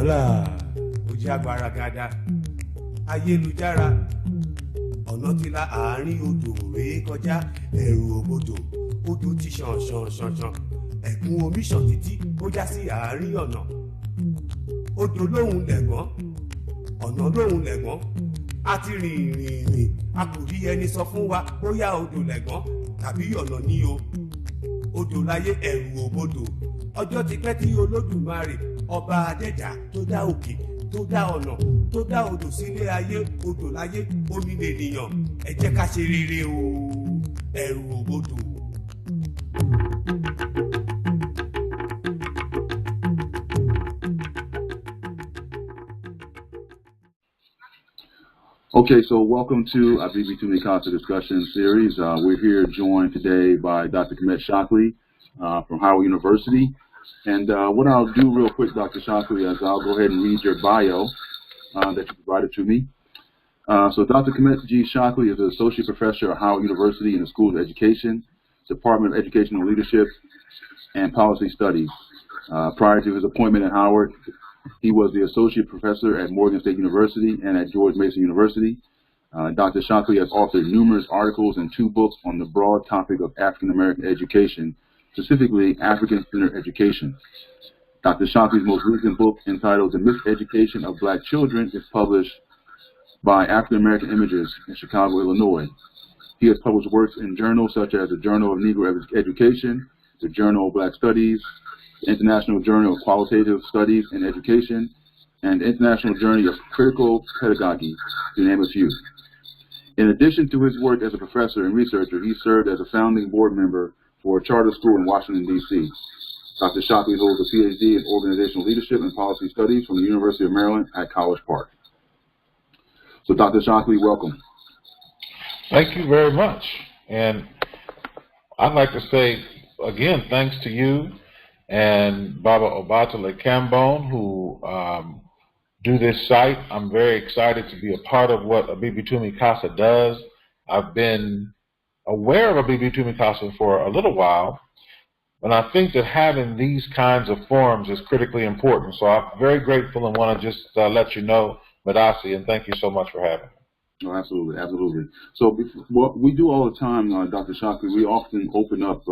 wàhálà ó jẹ́ agbára gada ayélujára ọ̀nà ti la àárín odò rèé kọjá ẹ̀rù òbodò odò ti ṣàn ẹ̀kún omi ṣàn títí ó já sí àárín ọ̀nà odò lóhùn lẹ̀gbọ́n ọ̀nà lóhùn lẹ̀gbọ́n a ti rìn a kò rí ẹni sọ fún wa bóyá odò lẹ̀gbọ́n tàbí ọ̀nà ní o odò láyé ẹ̀rù òbodò ọjọ́ ti pẹ́ tí Olódùmarè ọba adẹ́dàá tó dá òkè tó dá ọ̀nà tó dá odò sílé ayé odò láyé omi lènìyàn ẹ jẹ́ ká ṣe rere o ẹ̀rù òbodò. Okay, so welcome to Kmt G discussion series. We're here joined today by Dr. Kmt Shockley from Howard University. And what I'll do real quick, Dr. Shockley, is I'll go ahead and read your bio that you provided to me. So Dr. Kmt G. Shockley is an associate professor at Howard University in the School of Education, Department of Educational Leadership and Policy Studies. Prior to his appointment at Howard, he was the associate professor at Morgan State University and at George Mason University. Dr. Shockley has authored numerous articles and 2 books on the broad topic of African American education, specifically African-centered education. Dr. Shockley's most recent book, entitled The Miseducation of Black Children, is published by African American Images in Chicago, Illinois. He has published works in journals such as the Journal of Negro Education, the Journal of Black Studies, the International Journal of Qualitative Studies in Education, and the International Journal of Critical Pedagogy, to name a few. In addition to his work as a professor and researcher, he served as a founding board member for a charter school in Washington, D.C. Dr. Shockley holds a Ph.D. in Organizational Leadership and Policy Studies from the University of Maryland at College Park. So, Dr. Shockley, welcome. Thank you very much. And I'd like to say, again, thanks to you and Baba Obatale Kambone, who do this site. I'm very excited to be a part of what Abibitumi Casa does. I've been aware of Abibitumi Casa for a little while, and I think that having these kinds of forums is critically important. So I'm very grateful and want to just let you know, Madasi, and thank you so much for having me. Oh, absolutely, absolutely. So what we do all the time, Dr. Shockley, we often open up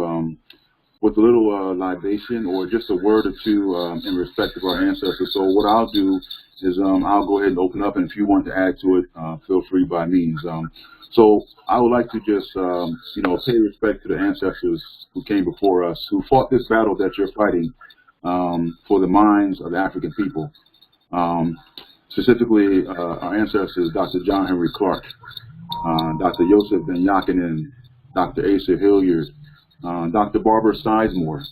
with a little libation or just a word or two in respect of our ancestors. So what I'll do is I'll go ahead and open up, and if you want to add to it, feel free by means. So I would like to just, pay respect to the ancestors who came before us, who fought this battle that you're fighting for the minds of the African people. Specifically, our ancestors, Dr. John Henry Clark, Dr. Joseph Ben Yakinen, Dr. Asa Hilliard, Dr. Barbara Sizemore,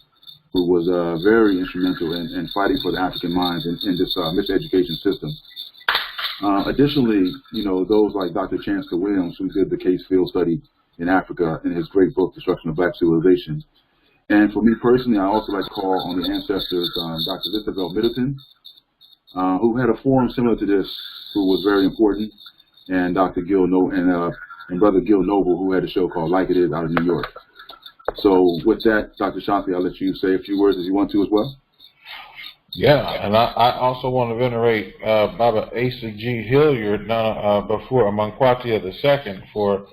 who was very instrumental in fighting for the African minds in this miseducation system. Additionally, those like Dr. Chancellor Williams, who did the case field study in Africa in his great book, Destruction of Black Civilization. And for me personally, I also like to call on the ancestors, Dr. Isabel Middleton, who had a forum similar to this, who was very important, and Dr. Gil and Brother Gil Noble, who had a show called Like It Is out of New York. So with that, Dr. Shockley, I'll let you say a few words if you want to as well. Yeah, and I also want to venerate Baba Asa G. Hilliard before Amankwati II for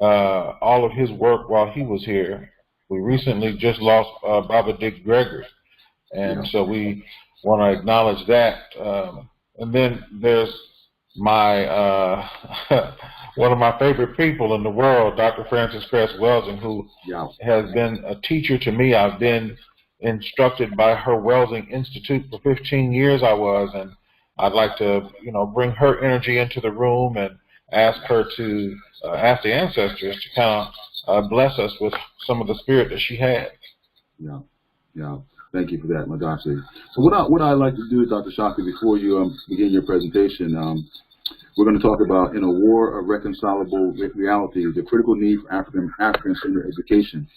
all of his work while he was here. We recently just lost Baba Dick Gregory, and so we want to acknowledge that. And then there's my one of my favorite people in the world, Dr. Frances Cress Welsing, who has been a teacher to me. I've been instructed by her Welsing Institute for 15 years and I'd like to, bring her energy into the room and ask her to ask the ancestors to kind of bless us with some of the spirit that she had. Yeah. Thank you for that, Madasi. So what I'd like to do, Dr. Shockley, before you begin your presentation, we're going to talk about, in a war of reconcilable realities, the critical need for African-centered education.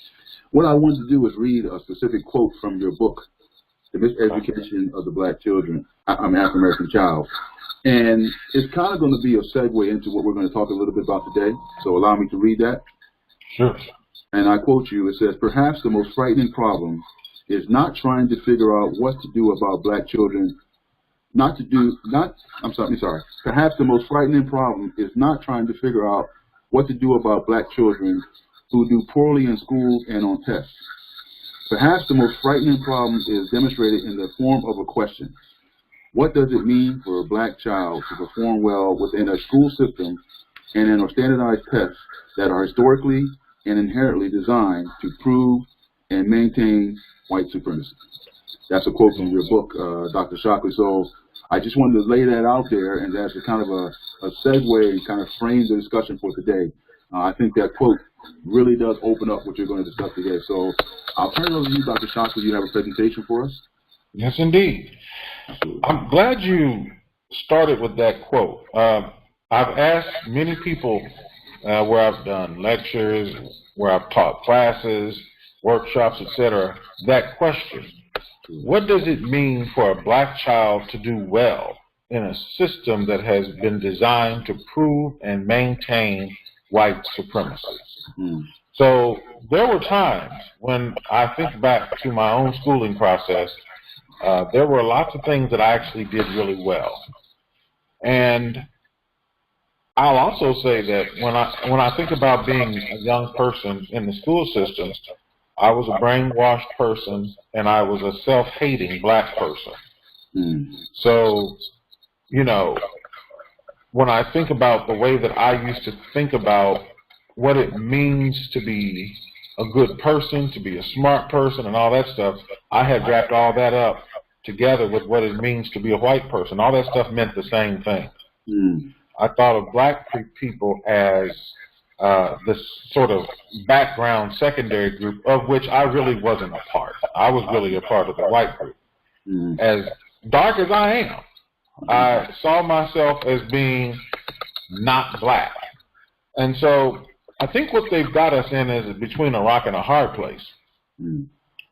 What I want to do is read a specific quote from your book, The Miseducation of the Black Children, African-American Child. And it's kind of going to be a segue into what we're going to talk a little bit about today. So allow me to read that. Sure. And I quote you, it says, "Perhaps the most frightening problem is not trying to figure out what to do about black children, Perhaps the most frightening problem is not trying to figure out what to do about black children who do poorly in school and on tests. Perhaps the most frightening problem is demonstrated in the form of a question. What does it mean for a black child to perform well within a school system and in standardized tests that are historically and inherently designed to prove and maintain white supremacy? That's a quote from your book, Dr. Shockley. So I just wanted to lay that out there, and that's a kind of a segue, kind of frame the discussion for today. I think that quote really does open up what you're going to discuss today. So I'll turn it over to you, Dr. Shockley. You have a presentation for us? Yes, indeed. Absolutely. I'm glad you started with that quote. I've asked many people where I've done lectures, where I've taught classes, workshops, etc., that question. What does it mean for a black child to do well in a system that has been designed to prove and maintain white supremacy? So there were times when I think back to my own schooling process, there were lots of things that I actually did really well. And I'll also say that when I think about being a young person in the school system, I was a brainwashed person, and I was a self-hating black person. So, you know, when I think about the way that I used to think about what it means to be a good person, to be a smart person, and all that stuff, I had wrapped all that up together with what it means to be a white person. All that stuff meant the same thing. I thought of black people as this sort of background secondary group of which I really wasn't a part. I was really a part of the white group. As dark as I am, I saw myself as being not black. And so I think what they've got us in is between a rock and a hard place.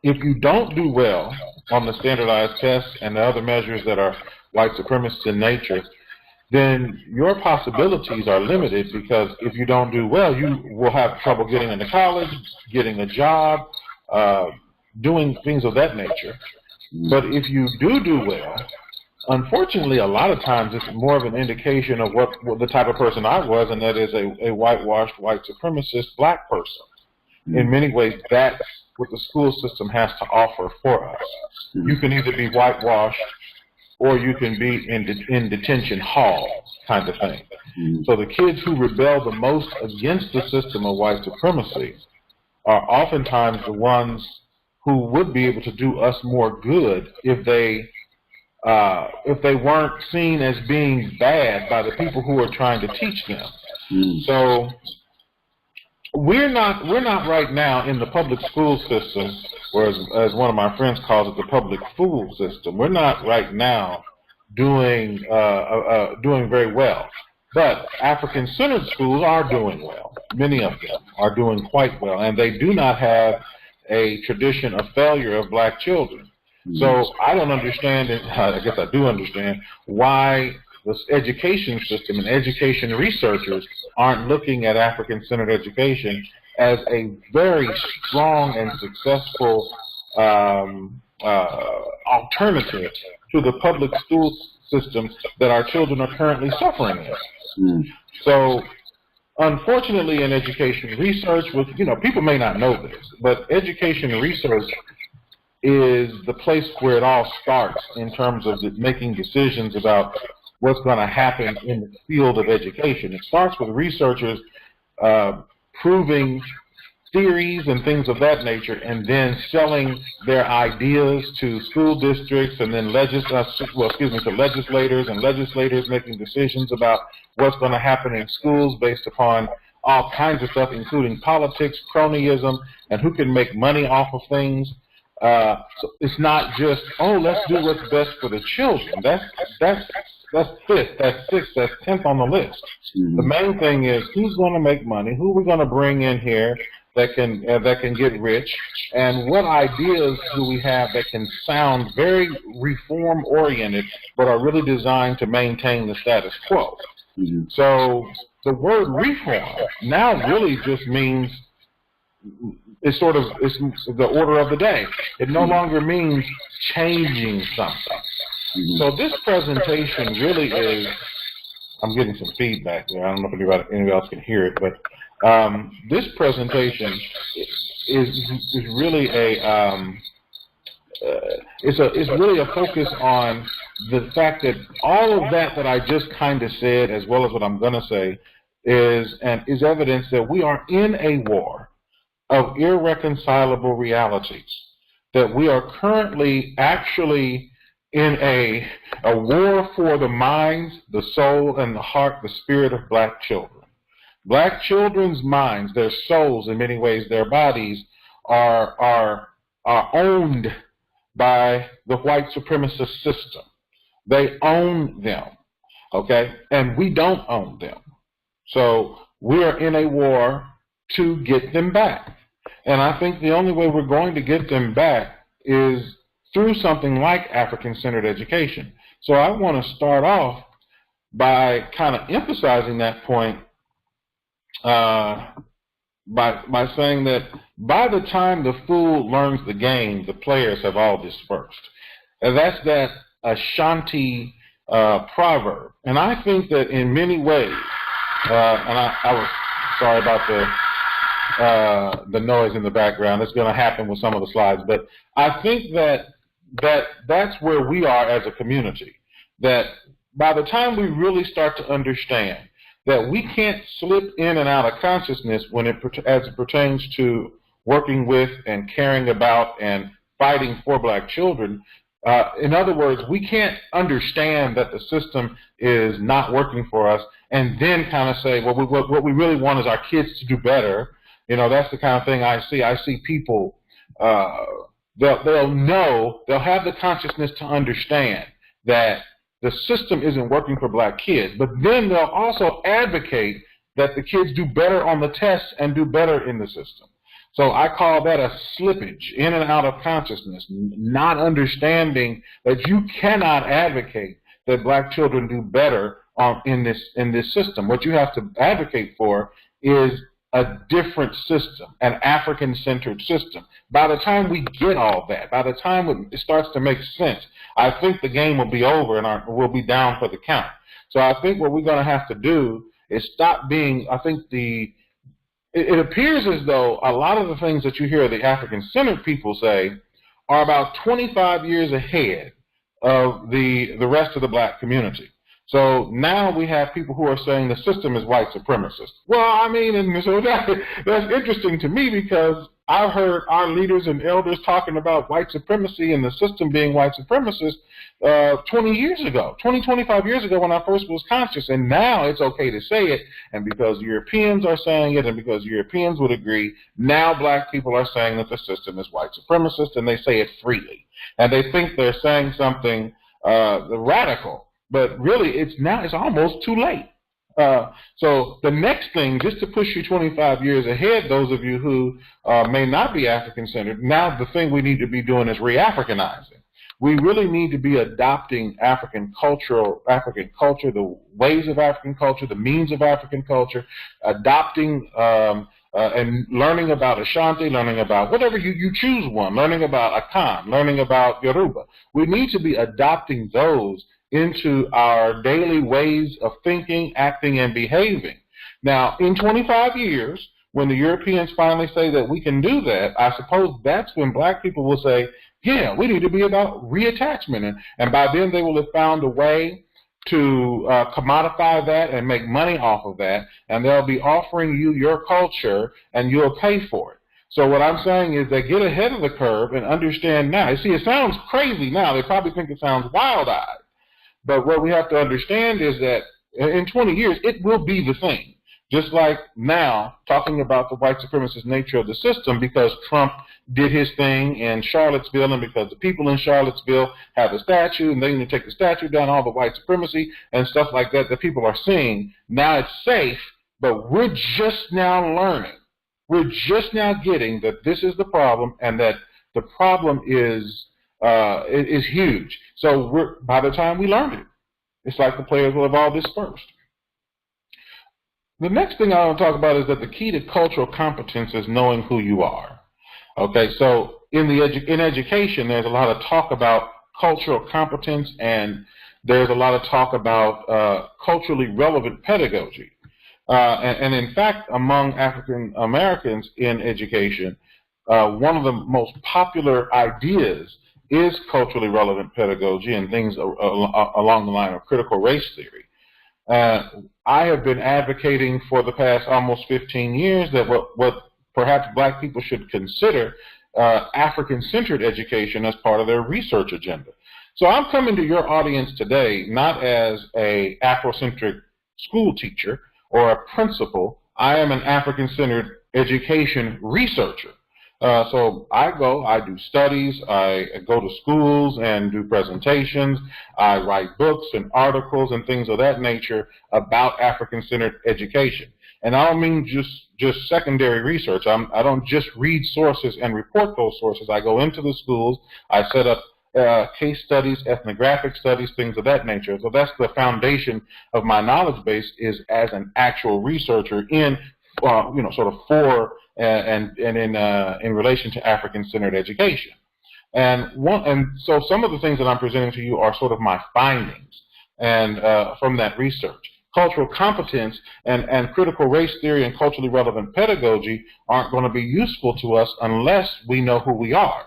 If you don't do well on the standardized tests and the other measures that are white supremacist in nature, then your possibilities are limited, because if you don't do well, you will have trouble getting into college, getting a job, doing things of that nature. But if you do well, unfortunately, a lot of times it's more of an indication of what the type of person I was, and that is a whitewashed, white supremacist black person. In many ways, that's what the school system has to offer for us. You can either be whitewashed or you can be in detention hall kind of thing. So the kids who rebel the most against the system of white supremacy are oftentimes the ones who would be able to do us more good if they weren't seen as being bad by the people who are trying to teach them. So we're not right now in the public school system, or as one of my friends calls it, the public fool system. We're not right now doing very well. But African-centered schools are doing well. Many of them are doing quite well, and they do not have a tradition of failure of black children. So I don't understand, and I guess I do understand, why the education system and education researchers aren't looking at African-centered education as a very strong and successful alternative to the public school systems that our children are currently suffering in. So unfortunately, in education research, people may not know this, but education research is the place where it all starts in terms of making decisions about what's going to happen in the field of education. It starts with researchers proving theories and things of that nature, and then selling their ideas to school districts, and then to legislators, and legislators making decisions about what's going to happen in schools based upon all kinds of stuff, including politics, cronyism, and who can make money off of things. So it's not just, let's do what's best for the children. That's fifth, that's sixth, that's 10th on the list. The main thing is who's going to make money, who we're going to bring in here that can get rich, and what ideas do we have that can sound very reform-oriented but are really designed to maintain the status quo. So the word reform now really just means it's the order of the day. It no longer means changing something. So this presentation really is, I'm getting some feedback there. I don't know if anybody else can hear it, but this presentation is really it's really a focus on the fact that all of that I just kind of said, as well as what I'm going to say, is evidence that we are in a war of irreconcilable realities, that we are currently actually in a war for the minds, the soul, and the heart, the spirit of black children. Black children's minds, their souls, in many ways, their bodies are owned by the white supremacist system. They own them, okay? And we don't own them. So we are in a war to get them back. And I think the only way we're going to get them back is through something like African-centered education. So I want to start off by kind of emphasizing that point by saying that by the time the fool learns the game, the players have all dispersed. And that's that Ashanti proverb. And I think that in many ways, and I was sorry about the noise in the background. It's going to happen with some of the slides, but I think that's where we are as a community. That by the time we really start to understand that we can't slip in and out of consciousness as it pertains to working with and caring about and fighting for black children. In other words, we can't understand that the system is not working for us and then kind of say, well, what we really want is our kids to do better. You know, that's the kind of thing I see. I see people, they'll know, they'll have the consciousness to understand that the system isn't working for black kids, but then they'll also advocate that the kids do better on the tests and do better in the system. So I call that a slippage in and out of consciousness, not understanding that you cannot advocate that black children do better in this system. What you have to advocate for is a different system, an African-centered system. By the time we get all that, by the time it starts to make sense, I think the game will be over and we'll be down for the count. So I think what we're going to have to do is stop being, I think it appears as though a lot of the things that you hear the African-centered people say are about 25 years ahead of the rest of the black community. So now we have people who are saying the system is white supremacist. Well, I mean, and so that's interesting to me because I've heard our leaders and elders talking about white supremacy and the system being white supremacist 20 years ago, 25 years ago when I first was conscious. And now it's okay to say it. And because Europeans are saying it and because Europeans would agree, now black people are saying that the system is white supremacist and they say it freely. And they think they're saying something radical. But really, it's almost too late. So the next thing, just to push you 25 years ahead, those of you who may not be African-centered, now the thing we need to be doing is re-Africanizing. We really need to be adopting African culture, the ways of African culture, the means of African culture, adopting and learning about Ashanti, learning about whatever you choose one, learning about Akan, learning about Yoruba. We need to be adopting those into our daily ways of thinking, acting, and behaving. Now, in 25 years, when the Europeans finally say that we can do that, I suppose that's when black people will say, yeah, we need to be about reattachment. And by then they will have found a way to commodify that and make money off of that, and they'll be offering you your culture, and you'll pay for it. So what I'm saying is they get ahead of the curve and understand now. You see, it sounds crazy now. They probably think it sounds wild-eyed. But what we have to understand is that in 20 years, it will be the thing. Just like now, talking about the white supremacist nature of the system because Trump did his thing in Charlottesville and because the people in Charlottesville have a statue and they need to take the statue down, all the white supremacy and stuff like that people are seeing. Now it's safe, but we're just now learning. We're just now getting that this is the problem and that the problem is huge. So by the time we learn it, it's like the players will have all dispersed. The next thing I want to talk about is that the key to cultural competence is knowing who you are. Okay, so in education, there's a lot of talk about cultural competence, and there's a lot of talk about culturally relevant pedagogy. And in fact, among African Americans in education, one of the most popular ideas is culturally relevant pedagogy and things along the line of critical race theory. I have been advocating for the past almost 15 years that what perhaps black people should consider African-centered education as part of their research agenda. So I'm coming to your audience today not as a Afrocentric school teacher or a principal. I am an African-centered education researcher. So I do studies, I go to schools and do presentations, I write books and articles and things of that nature about African-centered education. And I don't mean just secondary research. I don't just read sources and report those sources. I go into the schools, I set up case studies, ethnographic studies, things of that nature. So that's the foundation of my knowledge base, is as an actual researcher in, sort of for and in relation to African-centered education. And so some of the things that I'm presenting to you are sort of my findings and from that research. Cultural competence and critical race theory and culturally relevant pedagogy aren't going to be useful to us unless we know who we are.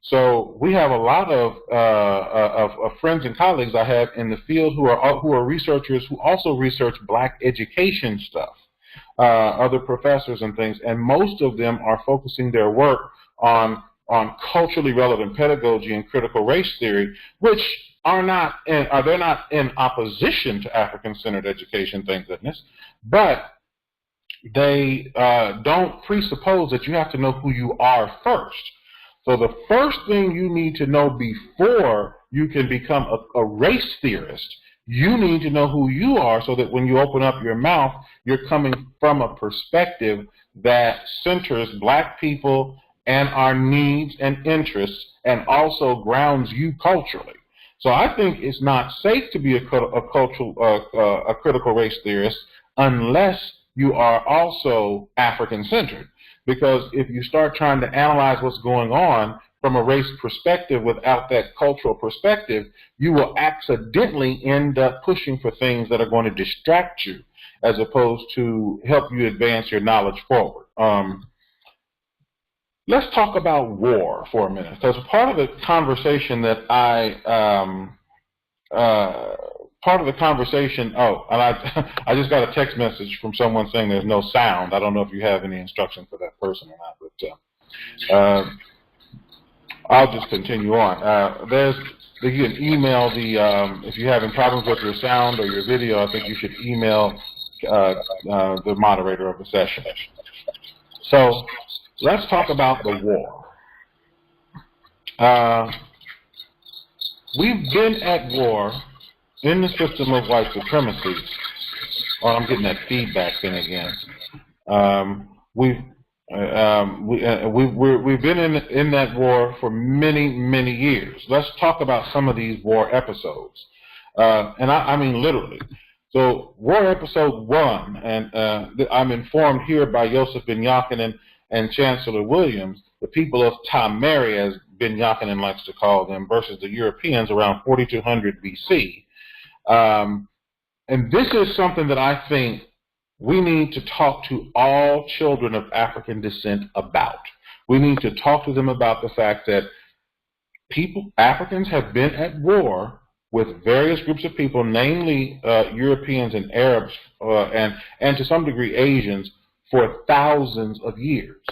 So we have a lot of friends and colleagues I have in the field who are researchers who also research black education stuff, other professors and things, and most of them are focusing their work on culturally relevant pedagogy and critical race theory, which they're not in opposition to African-centered education, thank goodness, but they don't presuppose that you have to know who you are first. So the first thing you need to know before you can become a race theorist, you need to know who you are, so that when you open up your mouth, you're coming from a perspective that centers black people and our needs and interests, and also grounds you culturally. So I think it's not safe to be a critical race theorist unless you are also African-centered. Because if you start trying to analyze what's going on from a race perspective without that cultural perspective, you will accidentally end up pushing for things that are going to distract you as opposed to help you advance your knowledge forward. Let's talk about war for a minute, because part of the conversation that I just got a text message from someone saying there's no sound. I don't know if you have any instruction for that person or not, but I'll just continue on. You can email if you're having problems with your sound or your video, I think you should email the moderator of the session. So let's talk about the war. We've been at war in the system of white supremacy. Oh, I'm getting that feedback thing again. We've been in that war for many years. Let's talk about some of these war episodes, and I mean literally. So, war episode 1, and I'm informed here by Joseph Ben Yakinen and Chancellor Williams, the people of Tamari, as Ben Yakinen likes to call them, versus the Europeans around 4200 BC. And this is something that I think we need to talk to all children of African descent about. We need to talk to them about the fact that Africans have been at war with various groups of people, namely Europeans and Arabs, and to some degree Asians, for thousands of years.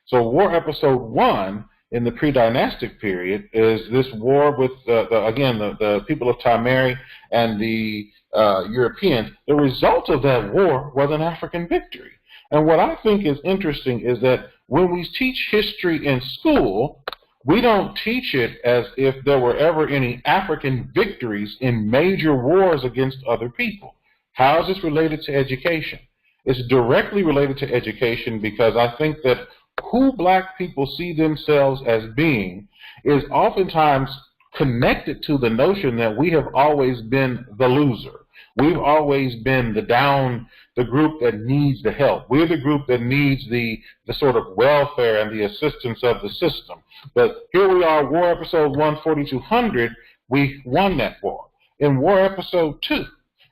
So war episode 1 in the pre-dynastic period is this war with, the people of Tamari and the Europeans. The result of that war was an African victory. And what I think is interesting is that when we teach history in school, we don't teach it as if there were ever any African victories in major wars against other people. How is this related to education? It's directly related to education, because I think that who black people see themselves as being is oftentimes connected to the notion that we have always been the loser. We've always been the group that needs the help. We're the group that needs the sort of welfare and the assistance of the system. But here we are, War Episode 1, 4200, we won that war. In War Episode 2,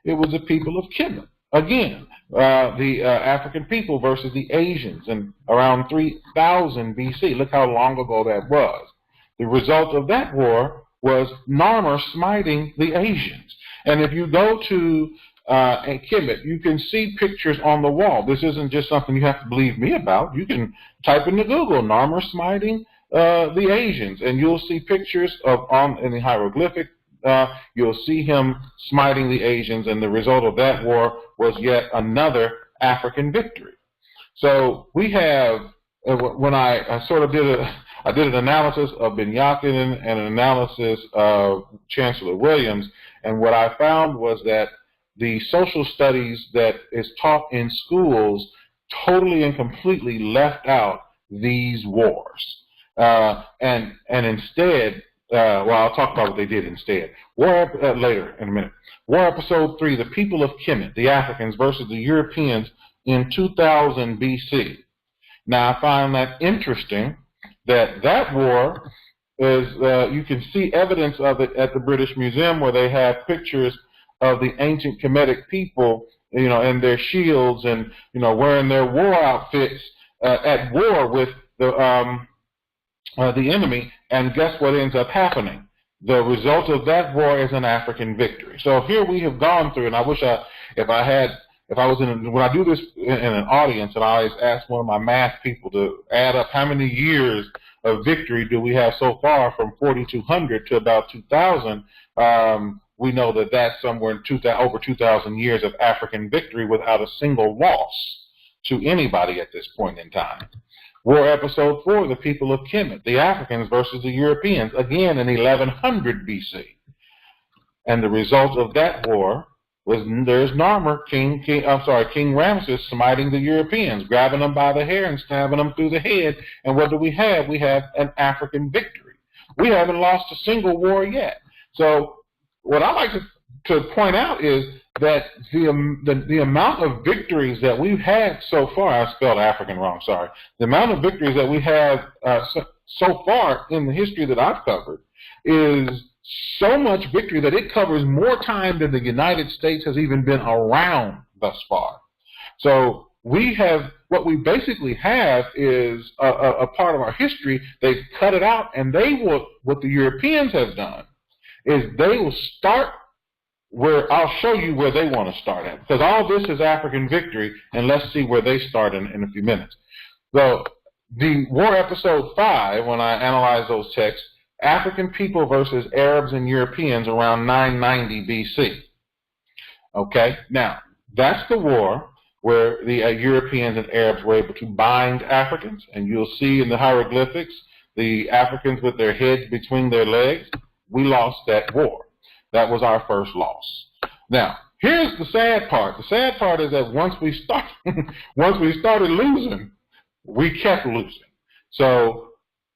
it was the people of Kmt. Again, the African people versus the Asians in around 3000 BC. Look how long ago that was. The result of that war was Narmer smiting the Asians. And if you go to Kmt, you can see pictures on the wall. This isn't just something you have to believe me about. You can type into Google, Narmer smiting the Asians, and you'll see pictures in the hieroglyphic. You'll see him smiting the Asians, and the result of that war was yet another African victory. So we have, when I sort of did an analysis of Ben Yakinen and an analysis of Chancellor Williams, and what I found was that the social studies that is taught in schools totally and completely left out these wars. And instead, well, I'll talk about what they did instead. War later in a minute. War Episode 3, the people of Kmt, the Africans versus the Europeans in 2000 BC. Now, I find that interesting that war is, you can see evidence of it at the British Museum, where they have pictures of the ancient Kemetic people, and their shields and, wearing their war outfits at war with the enemy. And guess what ends up happening? The result of that war is an African victory. So here we have gone through, and I wish when I do this in an audience, and I always ask one of my math people to add up how many years of victory do we have so far from 4200 to about 2000. We know that that's somewhere in over 2,000 years of African victory without a single loss to anybody at this point in time. War Episode 4, the people of Kmt, the Africans versus the Europeans, again in 1100 BC. And the result of that war was there's Narmer, King Ramses smiting the Europeans, grabbing them by the hair and stabbing them through the head. And what do we have? We have an African victory. We haven't lost a single war yet. So what I like to point out is that the amount of victories that we've had so far, I spelled African wrong, sorry. The amount of victories that we have so far in the history that I've covered is so much victory that it covers more time than the United States has even been around thus far. So what we basically have is a part of our history. They've cut it out, and what the Europeans have done is they will start where I'll show you where they want to start at, because all this is African victory, and let's see where they start in a few minutes. So the War Episode 5, when I analyze those texts, African people versus Arabs and Europeans around 990 BC. Okay, now that's the war where the Europeans and Arabs were able to bind Africans, and you'll see in the hieroglyphics the Africans with their heads between their legs. We lost that war. That was our first loss. Now, here's the sad part. The sad part is that once we started losing, we kept losing. So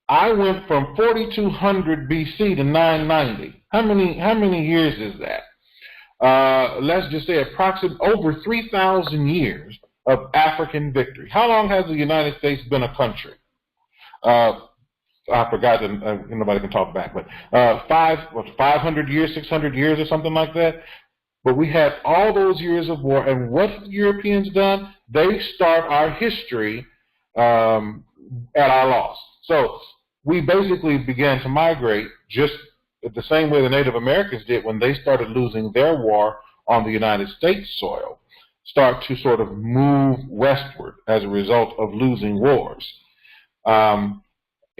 I went from 4200 BC to 990. How many years is that? Let's just say approximately over 3,000 years of African victory. How long has the United States been a country? I forgot, nobody can talk back, but 500 years, 600 years or something like that. But we had all those years of war, and what the Europeans done? They start our history at our loss. So we basically began to migrate just the same way the Native Americans did when they started losing their war on the United States soil, start to sort of move westward as a result of losing wars.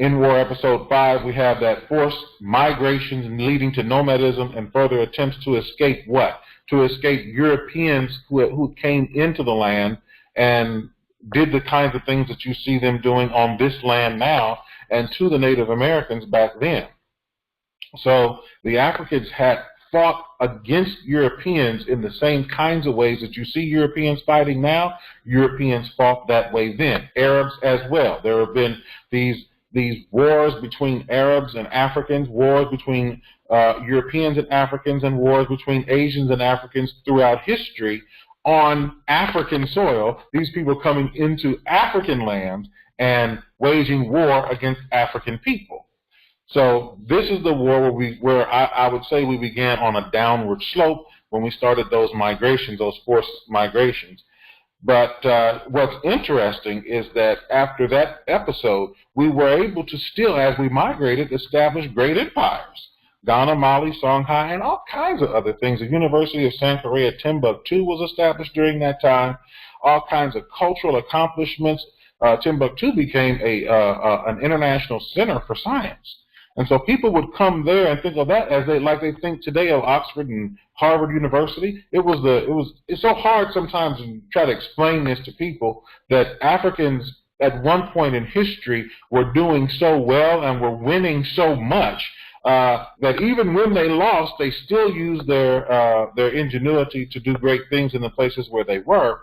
In War Episode 5, we have that forced migrations leading to nomadism and further attempts to escape what? To escape Europeans who came into the land and did the kinds of things that you see them doing on this land now and to the Native Americans back then. So the Africans had fought against Europeans in the same kinds of ways that you see Europeans fighting now. Europeans fought that way then. Arabs as well. There have been these wars between Arabs and Africans, wars between Europeans and Africans and wars between Asians and Africans throughout history on African soil, these people coming into African lands and waging war against African people. So this is the war where I would say we began on a downward slope when we started those migrations, those forced migrations. But what's interesting is that after that episode, we were able to still, as we migrated, establish great empires. Ghana, Mali, Songhai, and all kinds of other things. The University of Sankore at Timbuktu was established during that time. All kinds of cultural accomplishments. Timbuktu became an international center for science. And so people would come there and think of that as they think today of Oxford and Harvard University. It's so hard sometimes to try to explain this to people that Africans at one point in history were doing so well and were winning so much that even when they lost, they still used their ingenuity to do great things in the places where they were.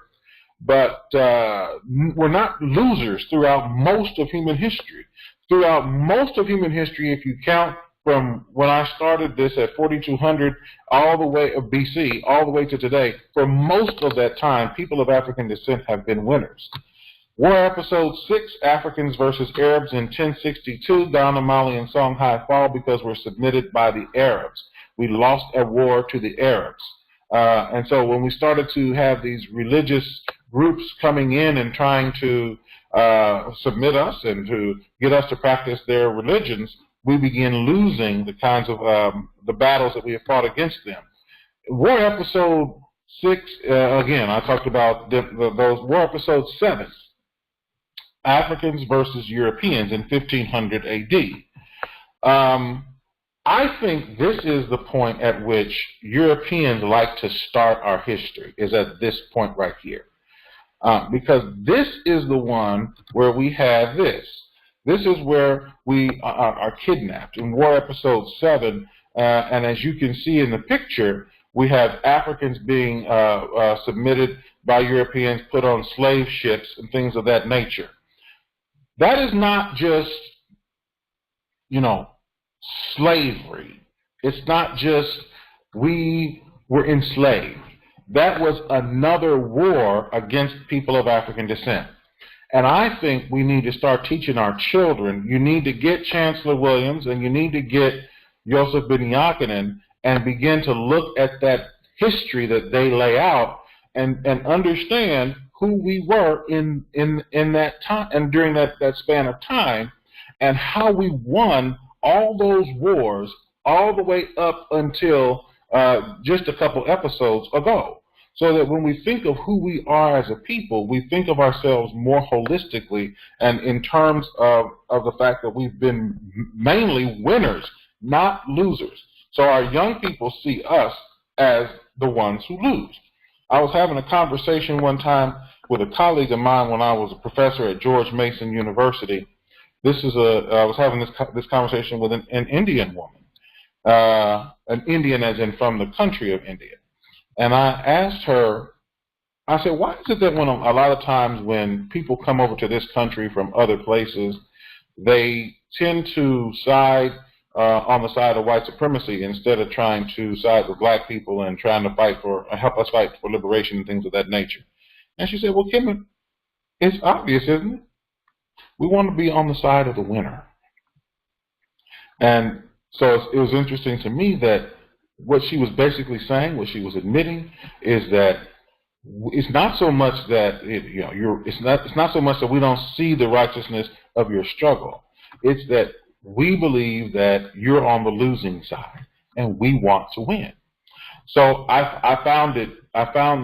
But we're not losers throughout most of human history. Throughout most of human history, if you count from when I started this at 4200 all the way of BC, all the way to today, for most of that time, people of African descent have been winners. War Episode 6, Africans versus Arabs in 1062, Ghana, Mali, and Songhai fall because we're submitted by the Arabs. We lost a war to the Arabs. And so when we started to have these religious groups coming in and trying to submit us and to get us to practice their religions, we began losing the kinds of the battles that we have fought against them. War Episode 6, again, I talked about those. War Episode 7, Africans versus Europeans in 1500 AD. I think this is the point at which Europeans like to start our history, is at this point right here. Because this is the one where we have this. This is where we are kidnapped. In War Episode 7, and as you can see in the picture, we have Africans being submitted by Europeans, put on slave ships and things of that nature. That is not just, slavery. It's not just we were enslaved. That was another war against people of African descent. And I think we need to start teaching our children. You need to get Chancellor Williams and you need to get Joseph Benyakinen and begin to look at that history that they lay out and understand who we were in that time and during that span of time, and how we won all those wars all the way up until just a couple episodes ago. So that when we think of who we are as a people, we think of ourselves more holistically and in terms of the fact that we've been mainly winners, not losers. So our young people see us as the ones who lose. I was having a conversation one time with a colleague of mine when I was a professor at George Mason University. I was having this conversation with an Indian woman, an Indian as in from the country of India. And I asked her, I said, why is it that when a lot of times when people come over to this country from other places, they tend to side on the side of white supremacy instead of trying to side with black people and trying to help us fight for liberation and things of that nature? And she said, well, Kmt, it's obvious, isn't it? We want to be on the side of the winner. And so it was interesting to me that what she was basically saying, what she was admitting, is that it's not so much that it's not so much that we don't see the righteousness of your struggle. It's that we believe that you're on the losing side and we want to win. So I found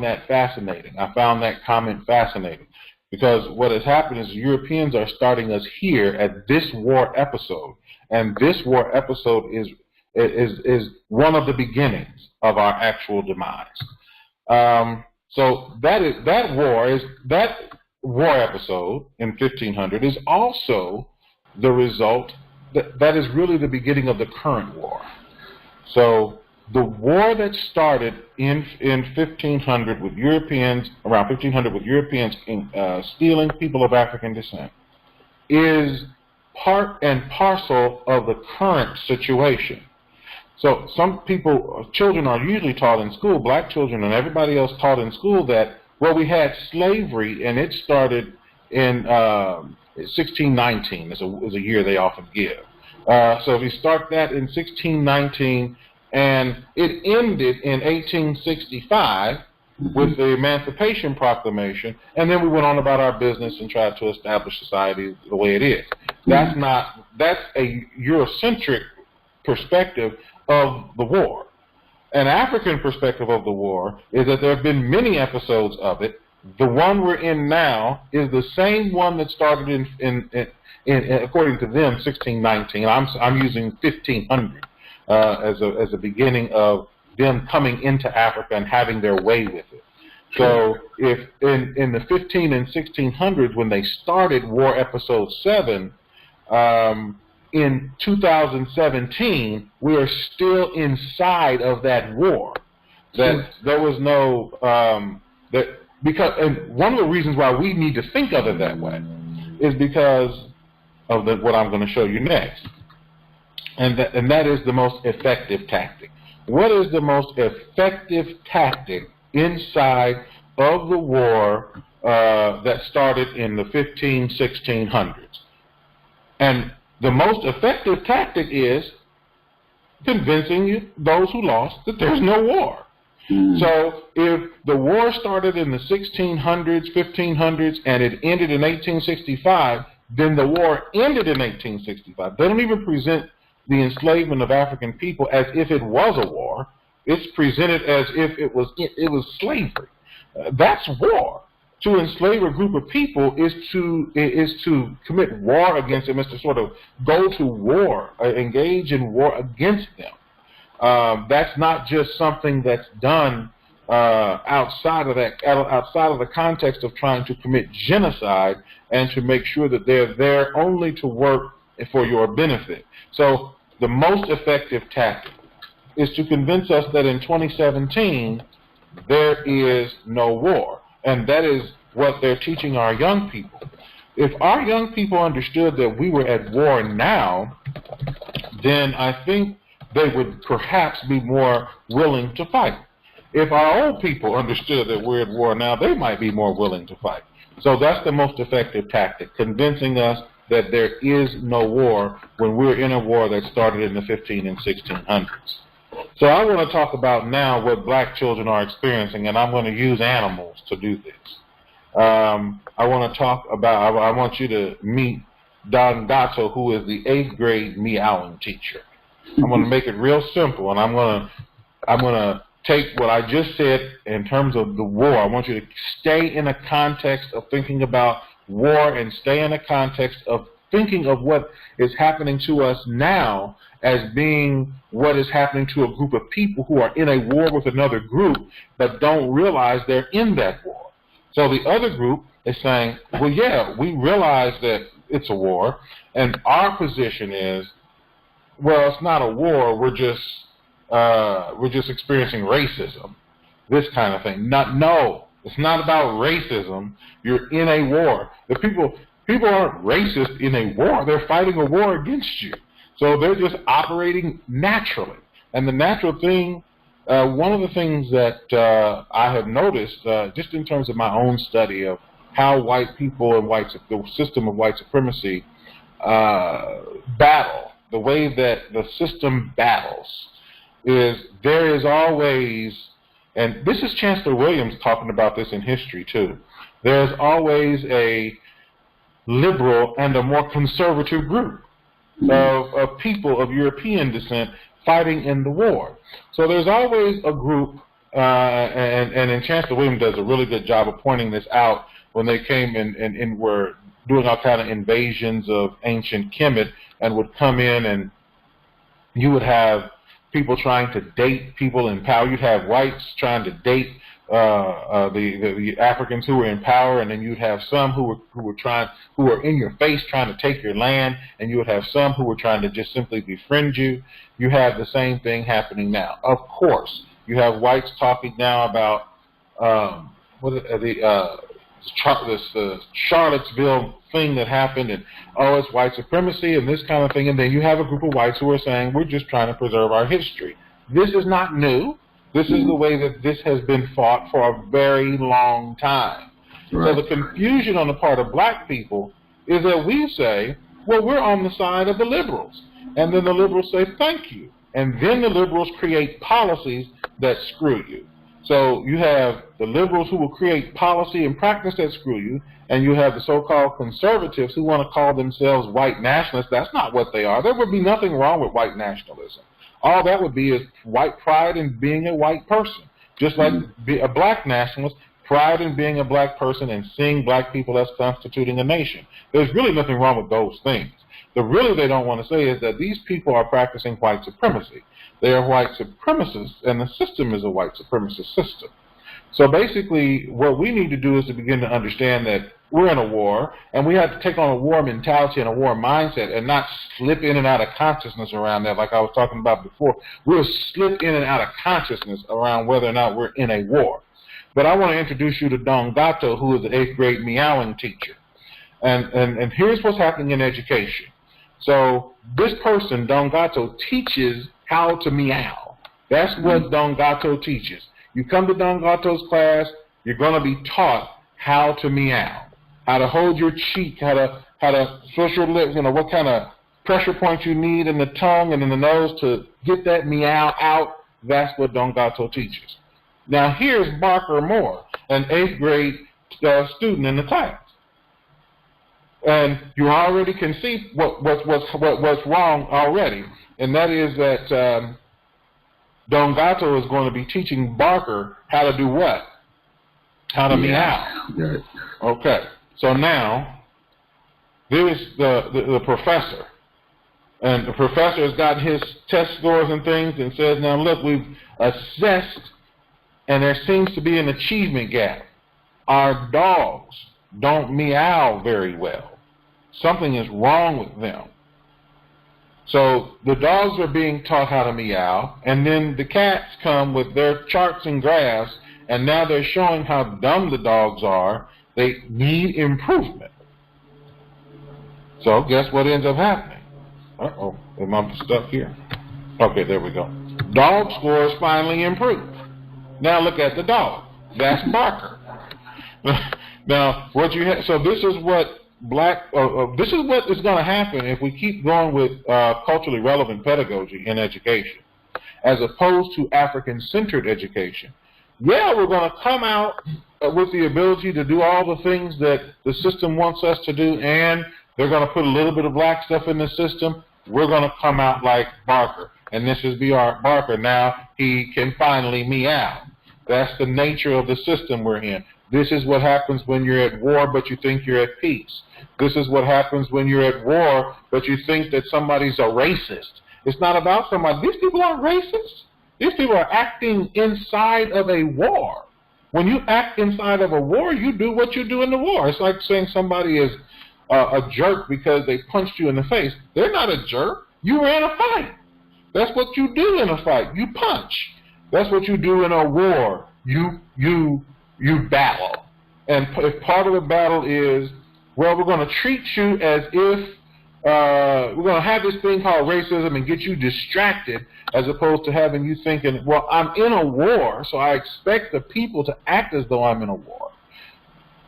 that fascinating. I found that comment fascinating, because what has happened is Europeans are starting us here at this war episode, and this war episode is one of the beginnings of our actual demise. So that war episode in 1500 is also the result. That is really the beginning of the current war. So the war that started in 1500 with Europeans, around 1500 with Europeans stealing people of African descent, is part and parcel of the current situation. So some people, children are usually taught in school, black children and everybody else taught in school that, well, we had slavery and it started in 1619 is a year they often give. So if you start that in 1619 and it ended in 1865 with the Emancipation Proclamation, and then we went on about our business and tried to establish society the way it is. That's a Eurocentric perspective of the war. An African perspective of the war is that there have been many episodes of it. The one we're in now is the same one that started in according to them, 1619. I'm using 1500 as a beginning of them coming into Africa and having their way with it. So if in the 15 and 1600s, when they started War Episode 7, in 2017, we are still inside of that war. That there was no because, and one of the reasons why we need to think of it that way is because of what I'm going to show you next, and that is the most effective tactic. What is the most effective tactic inside of the war that started in the 1600s? And the most effective tactic is convincing those who lost that there's no war. So if the war started in the 1600s, 1500s, and it ended in 1865, then the war ended in 1865. They don't even present the enslavement of African people as if it was a war. It's presented as if it was slavery. That's war. To enslave a group of people is to commit war against them, is to sort of go to war, engage in war against them. That's not just something that's done outside of the context of trying to commit genocide and to make sure that they're there only to work for your benefit. So the most effective tactic is to convince us that in 2017 there is no war, and that is what they're teaching our young people. If our young people understood that we were at war now, then I think they would perhaps be more willing to fight. If our old people understood that we're at war now, they might be more willing to fight. So that's the most effective tactic, convincing us that there is no war when we're in a war that started in the 15 and 1600s. So I want to talk about now what black children are experiencing, and I'm going to use animals to do this. I want you to meet Don Gato, who is the 8th grade Meowing teacher. I'm going to make it real simple, and I'm going to take what I just said in terms of the war. I want you to stay in a context of thinking about war and stay in a context of thinking of what is happening to us now as being what is happening to a group of people who are in a war with another group but don't realize they're in that war. So the other group is saying, well, yeah, we realize that it's a war, and our position is, well, it's not a war, we're just experiencing racism, this kind of thing. No, it's not about racism. You're in a war. The people aren't racist in a war. They're fighting a war against you. So they're just operating naturally. And the natural thing, one of the things that I have noticed, just in terms of my own study of how white people and the system of white supremacy battle, the way that the system battles, is there is always, and this is Chancellor Williams talking about this in history too, there's always a liberal and a more conservative group of people of European descent fighting in the war. So there's always a group, and Chancellor Williams does a really good job of pointing this out when they came and were doing all kind of invasions of ancient Kemet and would come in, and you would have people trying to date people in power. You'd have whites trying to date the Africans who were in power, and then you'd have some who were in your face trying to take your land, and you would have some who were trying to just simply befriend you. You have the same thing happening now. Of course, you have whites talking now about Charlottesville thing that happened, and oh, it's white supremacy and this kind of thing, and then you have a group of whites who are saying we're just trying to preserve our history. This is not new. This is the way that this has been fought for a very long time. Right. So the confusion on the part of black people is that we say, well, we're on the side of the liberals, and then the liberals say thank you, and then the liberals create policies that screw you. So you have the liberals who will create policy and practice that screw you, and you have the so-called conservatives who want to call themselves white nationalists. That's not what they are. There would be nothing wrong with white nationalism. All that would be is white pride in being a white person, just like a black nationalist, pride in being a black person and seeing black people as constituting a nation. There's really nothing wrong with those things. The really they don't want to say is that these people are practicing white supremacy. They are white supremacists, and the system is a white supremacist system. So basically, what we need to do is to begin to understand that we're in a war, and we have to take on a war mentality and a war mindset and not slip in and out of consciousness around that like I was talking about before. We'll slip in and out of consciousness around whether or not we're in a war. But I want to introduce you to Don Gatto, who is an 8th grade Meowing teacher. And here's what's happening in education. So this person, Don Gatto, teaches how to meow. That's what Don Gatto teaches. You come to Don Gatto's class, you're going to be taught how to meow, how to hold your cheek, how to push your lips, what kind of pressure points you need in the tongue and in the nose to get that meow out. That's what Don Gatto teaches. Now here's Barker Moore, an 8th grade student in the class. And you already can see what's wrong already, and that is that Don Gatto is going to be teaching Barker how to do what? How to meow. Right. Okay. So now there's the professor, and the professor has gotten his test scores and things, and says, now look, we've assessed, and there seems to be an achievement gap. Our dogs don't meow very well. Something is wrong with them. So the dogs are being taught how to meow, and then the cats come with their charts and graphs, and now they're showing how dumb the dogs are. They need improvement. So guess what ends up happening? Uh-oh, am I stuck here? Okay, there we go. Dog scores finally improve. Now look at the dog. That's Barker. Now, what you have, so this is what this is what is going to happen if we keep going with culturally relevant pedagogy in education, as opposed to African-centered education. Yeah, we're going to come out with the ability to do all the things that the system wants us to do, and they're going to put a little bit of black stuff in the system. We're going to come out like Barker, and this is Barker. Now he can finally meow. That's the nature of the system we're in. This is what happens when you're at war, but you think you're at peace. This is what happens when you're at war, but you think that somebody's a racist. It's not about somebody. These people aren't racist. These people are acting inside of a war. When you act inside of a war, you do what you do in the war. It's like saying somebody is a jerk because they punched you in the face. They're not a jerk. You were in a fight. That's what you do in a fight. You punch. That's what you do in a war. You battle. And if part of the battle is, well, we're going to treat you as if we're going to have this thing called racism and get you distracted, as opposed to having you thinking, well, I'm in a war, so I expect the people to act as though I'm in a war.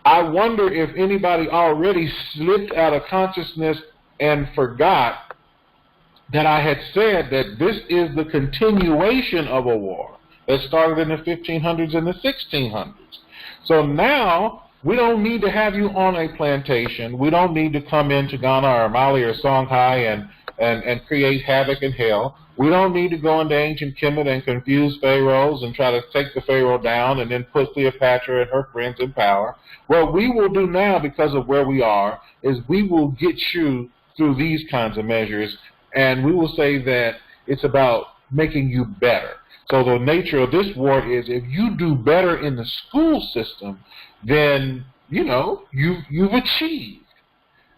I wonder if anybody already slipped out of consciousness and forgot that I had said that this is the continuation of a war that started in the 1500s and the 1600s. So now we don't need to have you on a plantation. We don't need to come into Ghana or Mali or Songhai and create havoc and hell. We don't need to go into ancient Kemet and confuse pharaohs and try to take the pharaoh down and then put Cleopatra and her friends in power. What we will do now, because of where we are, is we will get you through these kinds of measures, and we will say that it's about making you better. So the nature of this war is, if you do better in the school system, then, you know, you've achieved.